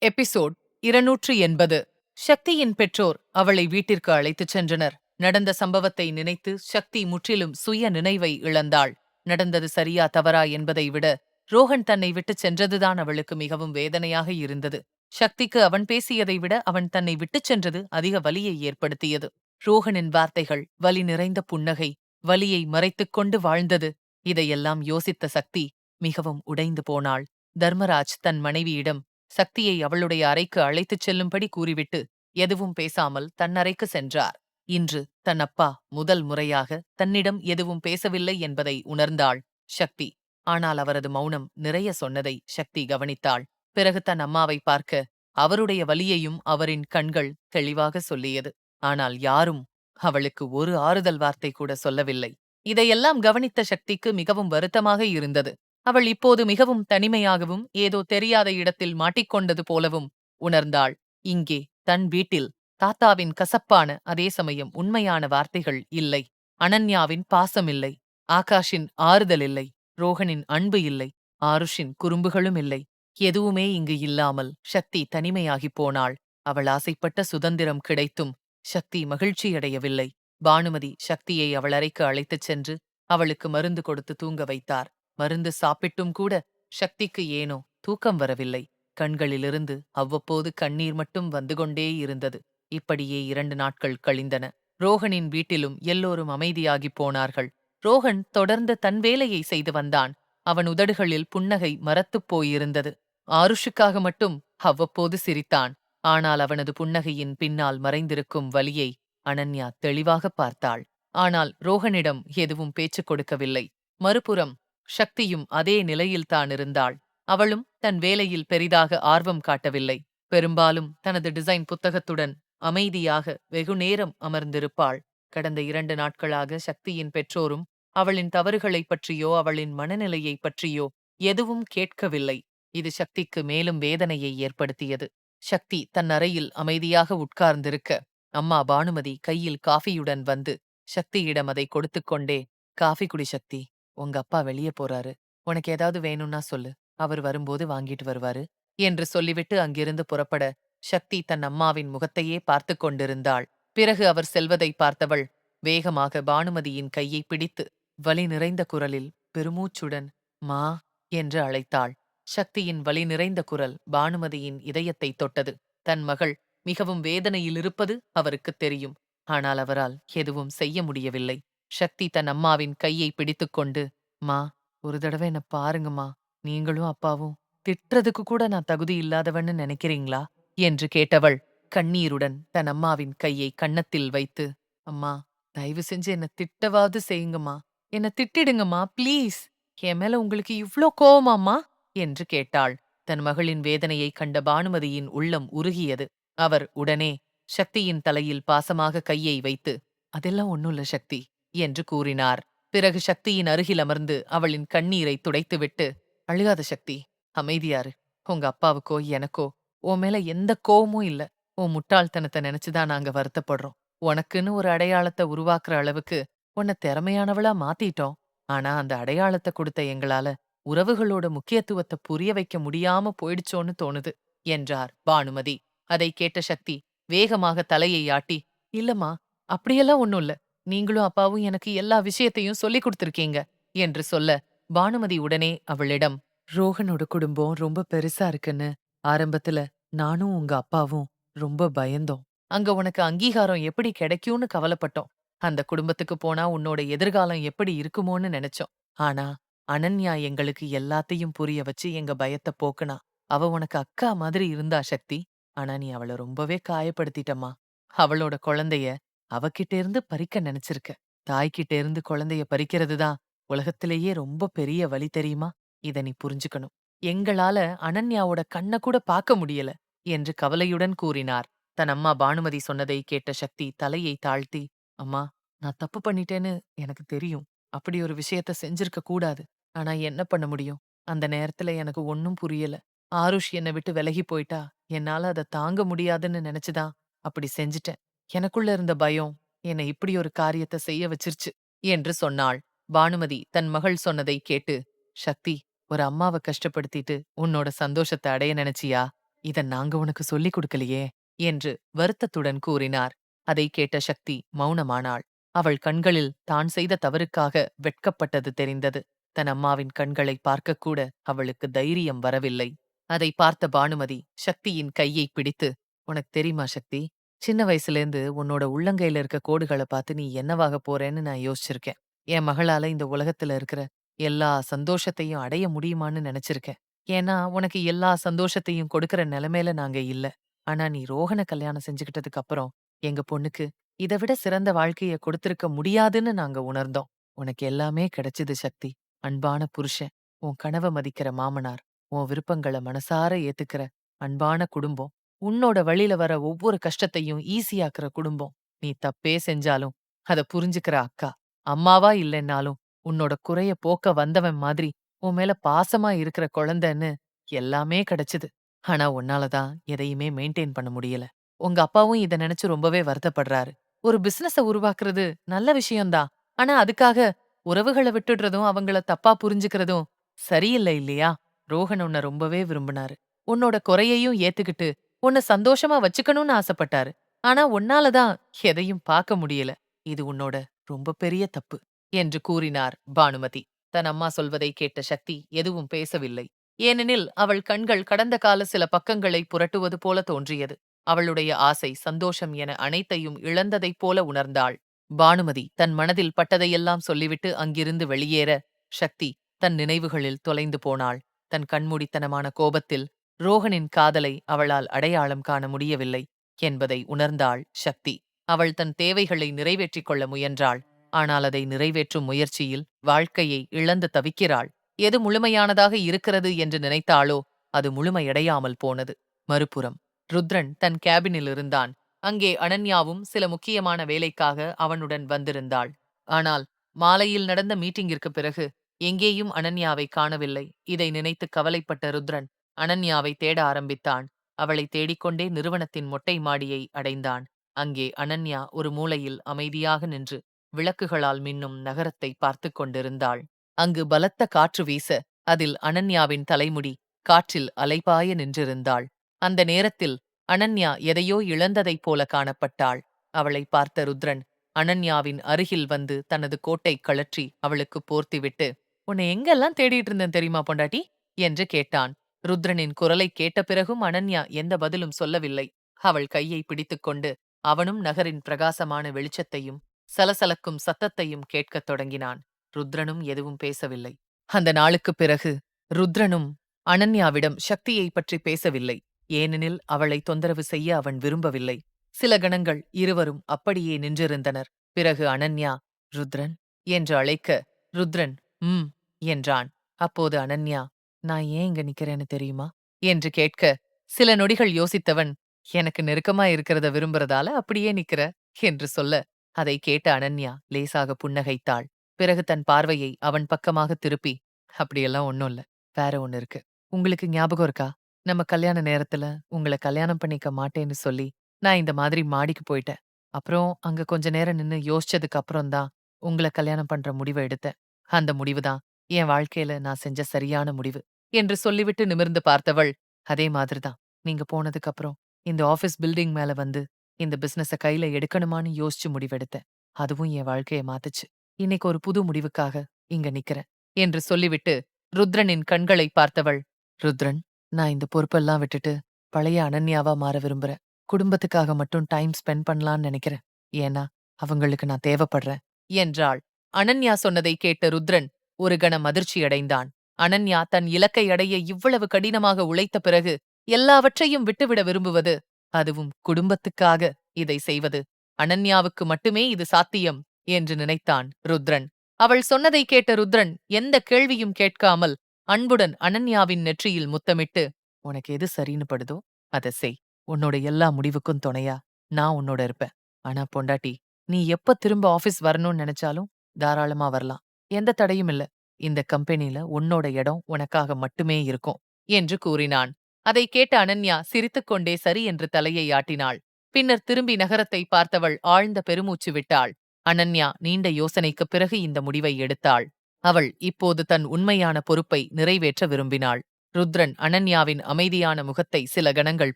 எபிசோட் 280. சக்தியின் பெற்றோர் அவளை வீட்டிற்கு அழைத்துச் சென்றனர். நடந்த சம்பவத்தை நினைத்து சக்தி முற்றிலும் சுய நினைவை இழந்தாள். நடந்தது சரியா தவறா என்பதை விட ரோஹன் தன்னை விட்டுச் சென்றதுதான் அவளுக்கு மிகவும் வேதனையாக இருந்தது. சக்திக்கு அவன் பேசியதை விட அவன் தன்னை விட்டுச் சென்றது அதிக வலியை ஏற்படுத்தியது. ரோஹனின் வார்த்தைகள், வலி நிறைந்த புன்னகை, வலியை மறைத்துக் கொண்டு வாழ்ந்தது. இதையெல்லாம் யோசித்த சக்தி மிகவும் உடைந்து போனாள். தர்மராஜ் தன் மனைவியிடம் சக்தியை அவளுடைய அறைக்கு அழைத்துச் செல்லும்படி கூறிவிட்டு எதுவும் பேசாமல் தன் அறைக்கு சென்றார். இன்று தன் அப்பா முதல் முறையாக தன்னிடம் எதுவும் பேசவில்லை என்பதை உணர்ந்தாள் சக்தி. ஆனால் அவரது மௌனம் நிறைய சொன்னதை சக்தி கவனித்தாள். பிறகு தன் அம்மாவை பார்க்க அவருடைய வலியையும் அவரின் கண்கள் தெளிவாக சொல்லியது. ஆனால் யாரும் அவளுக்கு ஒரு ஆறுதல் வார்த்தை கூட சொல்லவில்லை. இதையெல்லாம் கவனித்த சக்திக்கு மிகவும் வருத்தமாக இருந்தது. அவள் இப்போது மிகவும் தனிமையாகவும் ஏதோ தெரியாத இடத்தில் மாட்டிக்கொண்டது போலவும் உணர்ந்தாள். இங்கே தன் வீட்டில் தாத்தாவின் கசப்பான அதே சமயம் உண்மையான வார்த்தைகள் இல்லை. அனன்யாவின் பாசம் இல்லை. ஆகாஷின் ஆறுதல் இல்லை. ரோஹனின் அன்பு இல்லை. ஆருஷின் குறும்புகளும் இல்லை. எதுவுமே இங்கு இல்லாமல் சக்தி தனிமையாகிப் போனாள். அவள் ஆசைப்பட்ட சுதந்திரம் கிடைத்தும் சக்தி மகிழ்ச்சியடையவில்லை. பானுமதி சக்தியை அவள் அறைக்கு அழைத்துச் சென்று அவளுக்கு மருந்து கொடுத்து தூங்க வைத்தார். மருந்து சாப்பிட்டும் கூட சக்திக்கு ஏனோ தூக்கம் வரவில்லை. கண்களிலிருந்து அவ்வப்போது கண்ணீர் மட்டும் வந்து கொண்டே இருந்தது. இப்படியே 2 நாட்கள் கழிந்தன. ரோஹனின் வீட்டிலும் எல்லோரும் அமைதியாகிப் போனார்கள். ரோஹன் தொடர்ந்து தன் வேலையை செய்து வந்தான். அவன் உதடுகளில் புன்னகை மரத்துப் போயிருந்தது. ஆருஷுக்காக மட்டும் அவ்வப்போது சிரித்தான். ஆனால் அவனது புன்னகையின் பின்னால் மறைந்திருக்கும் வலியை அனன்யா தெளிவாக பார்த்தாள். ஆனால் ரோஹனிடம் எதுவும் பேச்சு கொடுக்கவில்லை. மறுபுறம் சக்தியும் அதே நிலையில்தான் இருந்தாள். அவளும் தன் வேலையில் பெரிதாக ஆர்வம் காட்டவில்லை. பெரும்பாலும் தனது டிசைன் புத்தகத்துடன் அமைதியாக வெகுநேரம் அமர்ந்திருப்பாள். கடந்த 2 நாட்களாக சக்தியின் பெற்றோரும் அவளின் தவறுகளைப் பற்றியோ அவளின் மனநிலையைப் பற்றியோ எதுவும் கேட்கவில்லை. இது சக்திக்கு மேலும் வேதனையை ஏற்படுத்தியது. சக்தி தன் அறையில் அமைதியாக உட்கார்ந்திருக்க அம்மா பானுமதி கையில் காஃபியுடன் வந்து சக்தியிடம் அதை கொடுத்துக்கொண்டே, "காஃபி குடி சக்தி, உங்க அப்பா வெளியே போறாரு. உனக்கு ஏதாவது வேணும்னா சொல்லு, அவர் வரும்போது வாங்கிட்டு வருவாரு" என்று சொல்லிவிட்டு அங்கிருந்து புறப்பட சக்தி தன் அம்மாவின் முகத்தையே பார்த்து கொண்டிருந்தாள். பிறகு அவர் செல்வதை பார்த்தவள் வேகமாக பானுமதியின் கையை பிடித்து வலி நிறைந்த குரலில் பெருமூச்சுடன் "மா" என்று அழைத்தாள். சக்தியின் வலி நிறைந்த குரல் பானுமதியின் இதயத்தை தொட்டது. தன் மகள் மிகவும் வேதனையில் இருப்பது அவருக்குத் தெரியும். ஆனால் அவரால் எதுவும் செய்ய முடியவில்லை. சக்தி தன் அம்மாவின் கையை பிடித்துக்கொண்டு, "மா, ஒரு தடவை என்ன பாருங்கம்மா. நீங்களும் அப்பாவும் திட்டுறதுக்கு கூட நான் தகுதி இல்லாதவன்னு நினைக்கிறீங்களா?" என்று கேட்டவள் கண்ணீருடன் தன் அம்மாவின் கையை கன்னத்தில் வைத்து, "அம்மா, தயவு செஞ்சு என்ன திட்டவாவது செய்யுங்கம்மா. என்ன திட்டிடுங்கம்மா, ப்ளீஸ். என் மேல உங்களுக்கு இவ்ளோ கோவமாம்மா?" என்று கேட்டாள். தன் மகளின் வேதனையை கண்ட பானுமதியின் உள்ளம் உருகியது. அவர் உடனே சக்தியின் தலையில் பாசமாக கையை வைத்து, "அதெல்லாம் ஒண்ணுல்ல சக்தி" என்று கூறினார். பிறகு சக்தியின் அருகில் அமர்ந்து அவளின் கண்ணீரை துடைத்துவிட்டு, "அழுகாத சக்தி, அமைதியாரு. உங்க அப்பாவுக்கோ எனக்கோ உன் மேல எந்த கோவமும் இல்ல. உன் முட்டாள்தனத்தை நினைச்சுதான் நாங்க வருத்தப்படுறோம். உனக்குன்னு ஒரு அடையாளத்தை உருவாக்குற அளவுக்கு உன்னை திறமையானவளா மாத்திட்டோம். ஆனா அந்த அடையாளத்தை கொடுத்த எங்களால உறவுகளோட முக்கியத்துவத்தை புரிய வைக்க முடியாம போயிடுச்சோன்னு தோணுது என்றார் பானுமதி. அதை கேட்ட சக்தி வேகமாக தலையை ஆட்டி, இல்லம்மா, அப்படியெல்லாம் ஒண்ணும் இல்ல. நீங்களும் அப்பாவும் எனக்கு எல்லா விஷயத்தையும் சொல்லிக் கொடுத்திருக்கீங்க என்று சொல்ல, பானுமதி உடனே அவளிடம், ரோகனோட குடும்பம் ரொம்ப பெருசா இருக்குன்னு ஆரம்பத்துல நானும் உங்க அப்பாவும் ரொம்ப பயந்தோம். அங்க உனக்கு அங்கீகாரம் எப்படி கிடைக்கும்னு கவலைப்பட்டோம். அந்த குடும்பத்துக்கு போனா உன்னோட எதிர்காலம் எப்படி இருக்குமோன்னு நினைச்சோம். ஆனா அனன்யா எங்களுக்கு எல்லாத்தையும் புரிய வச்சு எங்க பயத்த போக்குனா. அவ உனக்கு அக்கா மாதிரி இருந்தா சக்தி. ஆனா நீ அவள ரொம்பவே காயப்படுத்திட்டம்மா. அவளோட குழந்தைய அவகிட்ட இருந்து பறிக்க நினைச்சிருக்க. தாய்கிட்ட இருந்து குழந்தைய பறிக்கிறது தான் உலகத்திலேயே ரொம்ப பெரிய வலி தெரியுமா? இத நீ புரிஞ்சுக்கணும். எங்களால அனன்யாவோட கண்ண கூட பார்க்க முடியல என்று கவலையுடன் கூறினார். தன் அம்மா பானுமதி சொன்னதை கேட்ட சக்தி தலையை தாழ்த்தி, அம்மா, நான் தப்பு பண்ணிட்டேன்னு எனக்கு தெரியும். அப்படி ஒரு விஷயத்த செஞ்சிருக்க கூடாது. ஆனா என்ன பண்ண முடியும்? அந்த நேரத்துல எனக்கு ஒண்ணும் புரியல. ஆருஷ் என்னை விட்டு விலகி போயிட்டா, என்னால அத தாங்க முடியாதுன்னு நினைச்சுதான் அப்படி செஞ்சுட்டேன். எனக்குள்ள இருந்த பயம் என்னை இப்படி ஒரு காரியத்த செய்ய வச்சிருச்சு என்று சொன்னாள். பானுமதி தன் மகள் சொன்னதை கேட்டு, சக்தி, ஒரு அம்மாவ கஷ்டப்படுத்திட்டு உன்னோட சந்தோஷத்த அடைய நினைச்சியா? இத நாங்க உனக்கு சொல்லிக் கொடுக்கலையே என்று வருத்தத்துடன் கூறினார். அதை கேட்ட சக்தி மௌனமானாள். அவள் கண்களில் தான் செய்த தவறுக்காக வெட்கப்பட்டது தெரிந்தது. தன் அம்மாவின் கண்களை பார்க்கக்கூட அவளுக்கு தைரியம் வரவில்லை. அதை பார்த்த பானுமதி சக்தியின் கையை பிடித்து, உனக்கு தெரியுமா சக்தி, சின்ன வயசுலேருந்து உன்னோட உள்ளங்கையில இருக்க கோடுகளை பார்த்து நீ என்னவாக போறேன்னு நான் யோசிச்சிருக்கேன். என் மகளால இந்த உலகத்துல இருக்கிற எல்லா சந்தோஷத்தையும் அடைய முடியுமான்னு நினைச்சிருக்கேன். ஏன்னா உனக்கு எல்லா சந்தோஷத்தையும் கொடுக்கற நிலைமையில நாங்க இல்ல. ஆனா நீ ரோஹன கல்யாணம் செஞ்சுக்கிட்டதுக்கு அப்புறம் எங்க பொண்ணுக்கு இதை விட சிறந்த வாழ்க்கைய கொடுத்திருக்க முடியாதுன்னு நாங்க உணர்ந்தோம். உனக்கு எல்லாமே கிடைச்சது சக்தி. அன்பான புருஷன், உன் கனவ மதிக்கிற மாமனார், உன் விருப்பங்கள மனசார ஏத்துக்கிற அன்பான குடும்பம், உன்னோட வழியில வர ஒவ்வொரு கஷ்டத்தையும் ஈஸியாக்குற குடும்பம். நீ தப்பே செஞ்சாலும் அத புரிஞ்சுக்கிற அக்கா, அம்மாவா இல்லைன்னாலும் உன்னோட குறைய போக்க வந்தவன் மாதிரி உன் மேல பாசமா இருக்கிற குழந்தைன்னு எல்லாமே கிடைச்சது. ஆனா உன்னாலதான் எதையுமே மெயின்டைன் பண்ண முடியல. உங்க அப்பாவும் இத நினைச்சு ரொம்பவே வருத்தப்படுறாரு. ஒரு பிசினஸ உருவாக்குறது நல்ல விஷயம்தான். ஆனா அதுக்காக உறவுகள விட்டுடுறதும் அவங்கள தப்பா புரிஞ்சுக்கிறதும் சரியில்ல இல்லையா? ரோஹன் உன்ன ரொம்பவே விரும்பினாரு. உன்னோட குறையையும் ஏத்துக்கிட்டு உன்ன சந்தோஷமா வச்சுக்கணும்னு ஆசைப்பட்டாரு. ஆனா உன்னால தான் எதையும் பார்க்க முடியல. இது உன்னோட ரொம்ப பெரிய தப்பு என்று கூறினார் பானுமதி. தன் அம்மா சொல்வதை கேட்ட சக்தி எதுவும் பேசவில்லை. ஏனெனில் அவள் கண்கள் கடந்த கால சில பக்கங்களை புரட்டுவது போல தோன்றியது. அவளுடைய ஆசை, சந்தோஷம் என அனைத்தையும் இழந்ததைப் போல உணர்ந்தாள். பானுமதி தன் மனதில் பட்டதையெல்லாம் சொல்லிவிட்டு அங்கிருந்து வெளியேற, சக்தி தன் நினைவுகளில் தொலைந்து போனாள். தன் கண்மூடித்தனமான கோபத்தில் ரோகனின் காதலை அவளால் அடையாளம் காண முடியவில்லை என்பதை உணர்ந்தாள் சக்தி. அவள் தன் தேவைகளை நிறைவேற்றிக் கொள்ள முயன்றாள். ஆனால் அதை நிறைவேற்றும் முயற்சியில் வாழ்க்கையை இழந்து தவிக்கிறாள். எது முழுமையானதாக இருக்கிறது என்று நினைத்தாளோ அது முழுமையடையாமல் போனது. மறுபுறம் ருத்ரன் தன் கேபினில் இருந்தான். அங்கே அனன்யாவும் சில முக்கியமான வேலைக்காக அவனுடன் வந்திருந்தாள். ஆனால் மாலையில் நடந்த மீட்டிங்கிற்கு பிறகு எங்கேயும் அனன்யாவை காணவில்லை. இதை நினைத்து கவலைப்பட்ட ருத்ரன் அனன்யாவை தேட ஆரம்பித்தான். அவளை தேடிக்கொண்டே நிறுவனத்தின் மொட்டை மாடியை அடைந்தான். அங்கே அனன்யா ஒரு மூலையில் அமைதியாக நின்று விளக்குகளால் மின்னும் நகரத்தை பார்த்துக் கொண்டிருந்தாள். அங்கு பலத்த காற்று வீச அதில் அனன்யாவின் தலைமுடி காற்றில் அலைபாய நின்றிருந்தாள். அந்த நேரத்தில் அனன்யா எதையோ இழந்ததைப் போல காணப்பட்டாள். அவளை பார்த்த ருத்ரன் அனன்யாவின் அருகில் வந்து தனது கோட்டை கழற்றி அவளுக்கு போர்த்திவிட்டு, உன்னை எங்கெல்லாம் தேடிட்டு இருந்தேன் தெரியுமா பொண்டாட்டி என்று கேட்டான். ருத்ரனின் குரலை கேட்ட பிறகும் அனன்யா எந்த பதிலும் சொல்லவில்லை. அவள் கையை பிடித்துக்கொண்டு அவனும் நகரின் பிரகாசமான வெளிச்சத்தையும் சலசலக்கும் சத்தத்தையும் கேட்கத் தொடங்கினான். ருத்ரனும் எதுவும் பேசவில்லை. அந்த நாளுக்குப் பிறகு ருத்ரனும் அனன்யாவிடம் சக்தியைப் பற்றி பேசவில்லை. ஏனெனில் அவளை தொந்தரவு செய்ய அவன் விரும்பவில்லை. சில கணங்கள் இருவரும் அப்படியே நின்றிருந்தனர். பிறகு அனன்யா, ருத்ரன் என்று அழைக்க, ருத்ரன் ம் என்றான். அப்போது அனன்யா, நான் ஏன் இங்க நிக்கிறேன்னு தெரியுமா என்று கேட்க, சில நொடிகள் யோசித்தவன், எனக்கு நெருக்கமா இருக்கிறத விரும்புறதால அப்படியே நிக்கிற என்று சொல்ல, அதை கேட்ட அனன்யா லேசாக புன்னகைத்தாள். பிறகு தன் பார்வையை அவன் பக்கமாக திருப்பி, அப்படியெல்லாம் ஒண்ணும் இல்ல, வேற ஒண்ணு இருக்கு. உங்களுக்கு ஞாபகம் இருக்கா, நம்ம கல்யாண நேரத்துல உங்கள கல்யாணம் பண்ணிக்க மாட்டேன்னு சொல்லி நான் இந்த மாதிரி மாடிக்கு போயிட்டேன். அப்புறம் அங்க கொஞ்ச நேரம் நின்னு யோசிச்சதுக்கு அப்புறம் தான் உங்கள கல்யாணம் பண்ற முடிவை எடுத்தேன். அந்த முடிவு தான் என் வாழ்க்கையில நான் செஞ்ச சரியான முடிவு என்று சொல்லிவிட்டு நிமிர்ந்து பார்த்தவள், அதே மாதிரிதான் நீங்க போனதுக்கு அப்புறம் இந்த ஆபீஸ் பில்டிங் மேல வந்து இந்த பிசினஸ கையில எடுக்கணுமான்னு யோசிச்சு முடிவெடுத்தேன். அதுவும் என் வாழ்க்கைய மாத்துச்சு. இன்னைக்கு ஒரு புது முடிவுக்காக இங்க நிக்கிறேன் என்று சொல்லிவிட்டு ருத்ரனின் கண்களை பார்த்தவள், ருத்ரன், நான் இந்த பொறுப்பெல்லாம் விட்டுட்டு பழைய அனன்யாவா மாற விரும்புறேன். குடும்பத்துக்காக மட்டும் டைம் ஸ்பெண்ட் பண்ணலான்னு நினைக்கிறேன். ஏன்னா அவங்களுக்கு நான் தேவைப்படுறேன் என்றாள். அனன்யா சொன்னதை கேட்ட ருத்ரன் ஒரு கணம் அதிர்ச்சியடைந்தான். அனன்யா தன் இலக்கை அடைய இவ்வளவு கடினமாக உழைத்த பிறகு எல்லாவற்றையும் விட்டுவிட விரும்புவது, அதுவும் குடும்பத்துக்காக இதை செய்வது, அனன்யாவுக்கு மட்டுமே இது சாத்தியம் என்று நினைத்தான் ருத்ரன். அவள் சொன்னதை கேட்ட ருத்ரன் எந்த கேள்வியும் கேட்காமல் அன்புடன் அனன்யாவின் நெற்றியில் முத்தமிட்டு, உனக்கு எது சரின்னு படுதோ அதை செய். உன்னோட எல்லா முடிவுக்கும் துணையா நான் உன்னோட இருப்பேன். ஆனா பொண்டாட்டி, நீ எப்ப திரும்ப ஆபீஸ் வரணும்னு நினைச்சாலும் தாராளமா வரலாம். எந்த தடையும் இல்ல. இந்த கம்பெனில உன்னோட இடம் உனக்காக மட்டுமே இருக்கும் என்று கூறினான். அதை கேட்ட அனன்யா சிரித்துக்கொண்டே சரி என்று தலையை ஆட்டினாள். பின்னர் திரும்பி நகரத்தை பார்த்தவள் ஆழ்ந்த பெருமூச்சு விட்டாள். அனன்யா நீண்ட யோசனைக்குப் பிறகு இந்த முடிவை எடுத்தாள். அவள் இப்போது தன் உண்மையான பொறுப்பை நிறைவேற்ற விரும்பினாள். ருத்ரன் அனன்யாவின் அமைதியான முகத்தை சில கணங்கள்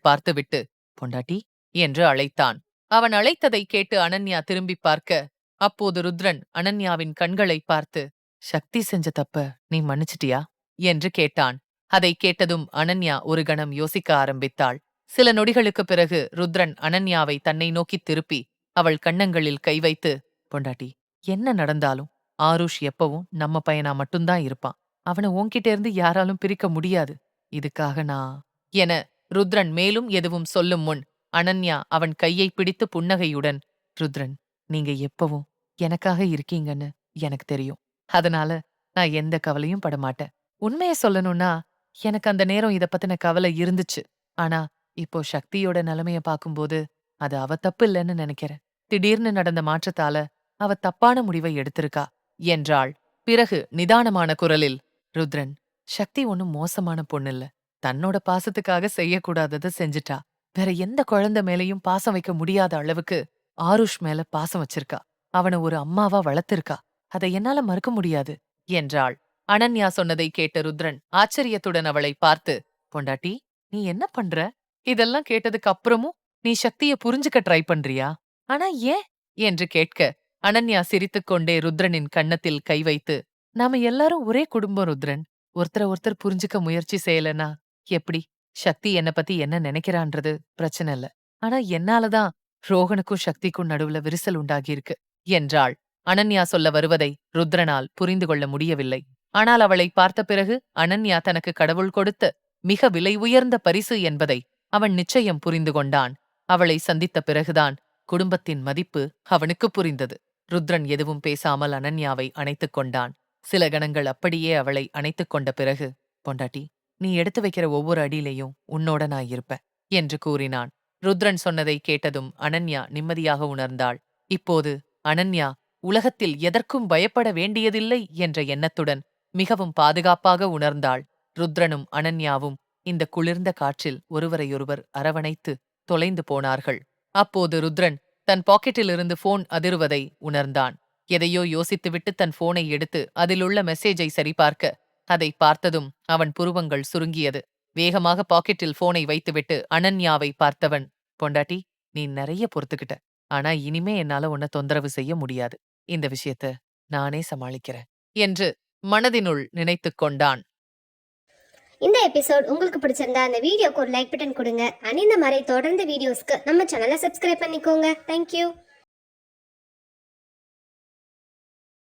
பார்த்துவிட்டு, பொண்டாட்டி என்று அழைத்தான். அவன் அழைத்ததை கேட்டு அனன்யா திரும்பிப் பார்க்க, அப்போது ருத்ரன் அனன்யாவின் கண்களை பார்த்து, சக்தி செஞ்ச தப்ப நீ மன்னிச்சிட்டியா என்று கேட்டான். அதை கேட்டதும் அனன்யா ஒரு கணம் யோசிக்க ஆரம்பித்தாள். சில நொடிகளுக்குப் பிறகு ருத்ரன் அனன்யாவை தன்னை நோக்கித் திருப்பி அவள் கன்னங்களில் கை வைத்து, பொண்டாட்டி, என்ன நடந்தாலும் ஆருஷ் எப்பவும் நம்ம பையனா மட்டும்தான் இருப்பான். அவனை உன்கிட்ட இருந்து யாராலும் பிரிக்க முடியாது. இதுக்காக நான் என ருத்ரன் மேலும் எதுவும் சொல்லும் முன் அனன்யா அவன் கையை பிடித்து புன்னகையுடன், ருத்ரன், நீங்க எப்பவும் எனக்காக இருக்கீங்கன்னு எனக்கு தெரியும். அதனால நான் எந்த கவலையும் படமாட்டேன். உண்மைய சொல்லணும்னா எனக்கு அந்த நேரம் இத பத்தின கவலை இருந்துச்சு. ஆனா இப்போ சக்தியோட நிலைமைய பாக்கும்போது அது அவ தப்பு இல்லைன்னு நினைக்கிறேன். திடீர்னு நடந்த மாற்றத்தால அவ தப்பான முடிவை எடுத்திருக்கா என்றாள். பிறகு நிதானமான குரலில், ருத்ரன், சக்தி ஒன்னும் மோசமான பொண்ணில்ல. தன்னோட பாசத்துக்காக செய்யக்கூடாதத செஞ்சிட்டா. வேற எந்த குழந்தை மேலயும் பாசம் வைக்க முடியாத அளவுக்கு ஆருஷ் மேல பாசம் வச்சிருக்கா. அவனை ஒரு அம்மாவா வளர்த்திருக்கா. அதை என்னால மறுக்க முடியாது என்றாள். அனன்யா சொன்னதை கேட்ட ருத்ரன் ஆச்சரியத்துடன் அவளை பார்த்து, பொண்டாட்டி, நீ என்ன பண்ற? இதெல்லாம் கேட்டதுக்கு அப்புறமும் நீ சக்திய புரிஞ்சுக்க ட்ரை பண்றியா? ஆனா ஏன் என்று கேட்க, அனன்யா சிரித்துக்கொண்டே ருத்ரனின் கன்னத்தில் கை வைத்து, நாம எல்லாரும் ஒரே குடும்பம் ருத்ரன். ஒருத்தர் புரிஞ்சுக்க முயற்சி செய்யலனா எப்படி? சக்தி என்ன பத்தி என்ன நினைக்கிறான்றது பிரச்சனை இல்ல. ஆனா என்னாலதான் ரோகனுக்கும் சக்திக்கும் நடுவுல விரிசல் உண்டாகியிருக்கு என்றாள். அனன்யா சொல்ல வருவதை ருத்ரனால் புரிந்து கொள்ள முடியவில்லை. ஆனால் அவளை பார்த்த பிறகு அனன்யா தனக்கு கடவுள் கொடுத்த மிக விலை உயர்ந்த பரிசு என்பதை அவன் நிச்சயம் புரிந்து கொண்டான். அவளை சந்தித்த பிறகுதான் குடும்பத்தின் மதிப்பு அவனுக்கு புரிந்தது. ருத்ரன் எதுவும் பேசாமல் அனன்யாவை அணைத்துக் கொண்டான். சில கணங்கள் அப்படியே அவளை அணைத்துக் கொண்ட பிறகு, பொண்டாட்டி, நீ எடுத்து வைக்கிற ஒவ்வொரு அடியிலையும் உன்னோட நான் இருப்பேன் என்று கூறினான். ருத்ரன் சொன்னதை கேட்டதும் அனன்யா நிம்மதியாக உணர்ந்தாள். இப்போது அனன்யா உலகத்தில் எதற்கும் பயப்பட வேண்டியதில்லை என்ற எண்ணத்துடன் மிகவும் பாதுகாப்பாக உணர்ந்தாள். ருத்ரனும் அனன்யாவும் இந்த குளிர்ந்த காற்றில் ஒருவரையொருவர் அரவணைத்து தொலைந்து போனார்கள். அப்போது ருத்ரன் தன் பாக்கெட்டிலிருந்து போன் அதிருவதை உணர்ந்தான். எதையோ யோசித்துவிட்டு தன் போனை எடுத்து அதிலுள்ள மெசேஜை சரிபார்க்க, அதை பார்த்ததும் அவன் புருவங்கள் சுருங்கியது. வேகமாக பாக்கெட்டில் போனை வைத்துவிட்டு அனன்யாவை பார்த்தவன், பொண்டாட்டி, நீ நிறைய பொறுத்துக்கிட்ட. ஆனா இனிமே என்னால உன்னை தொந்தரவு செய்ய முடியாது. இந்த விஷயத்த நானே சமாளிக்கிறேன் என்று மனதினுள் நினைத்துக் கொண்டான். இந்த எபிசோட் உங்களுக்கு பிடிச்சிருந்தா அந்த வீடியோக்கு ஒரு லைக் பட்டன் கொடுங்க. அண்ட் இந்த மாதிரி தொடர்ந்து வீடியோஸ்க்கு நம்ம சேனலை சப்ஸ்கிரைப் பண்ணிக்கோங்க. தேங்க்யூ.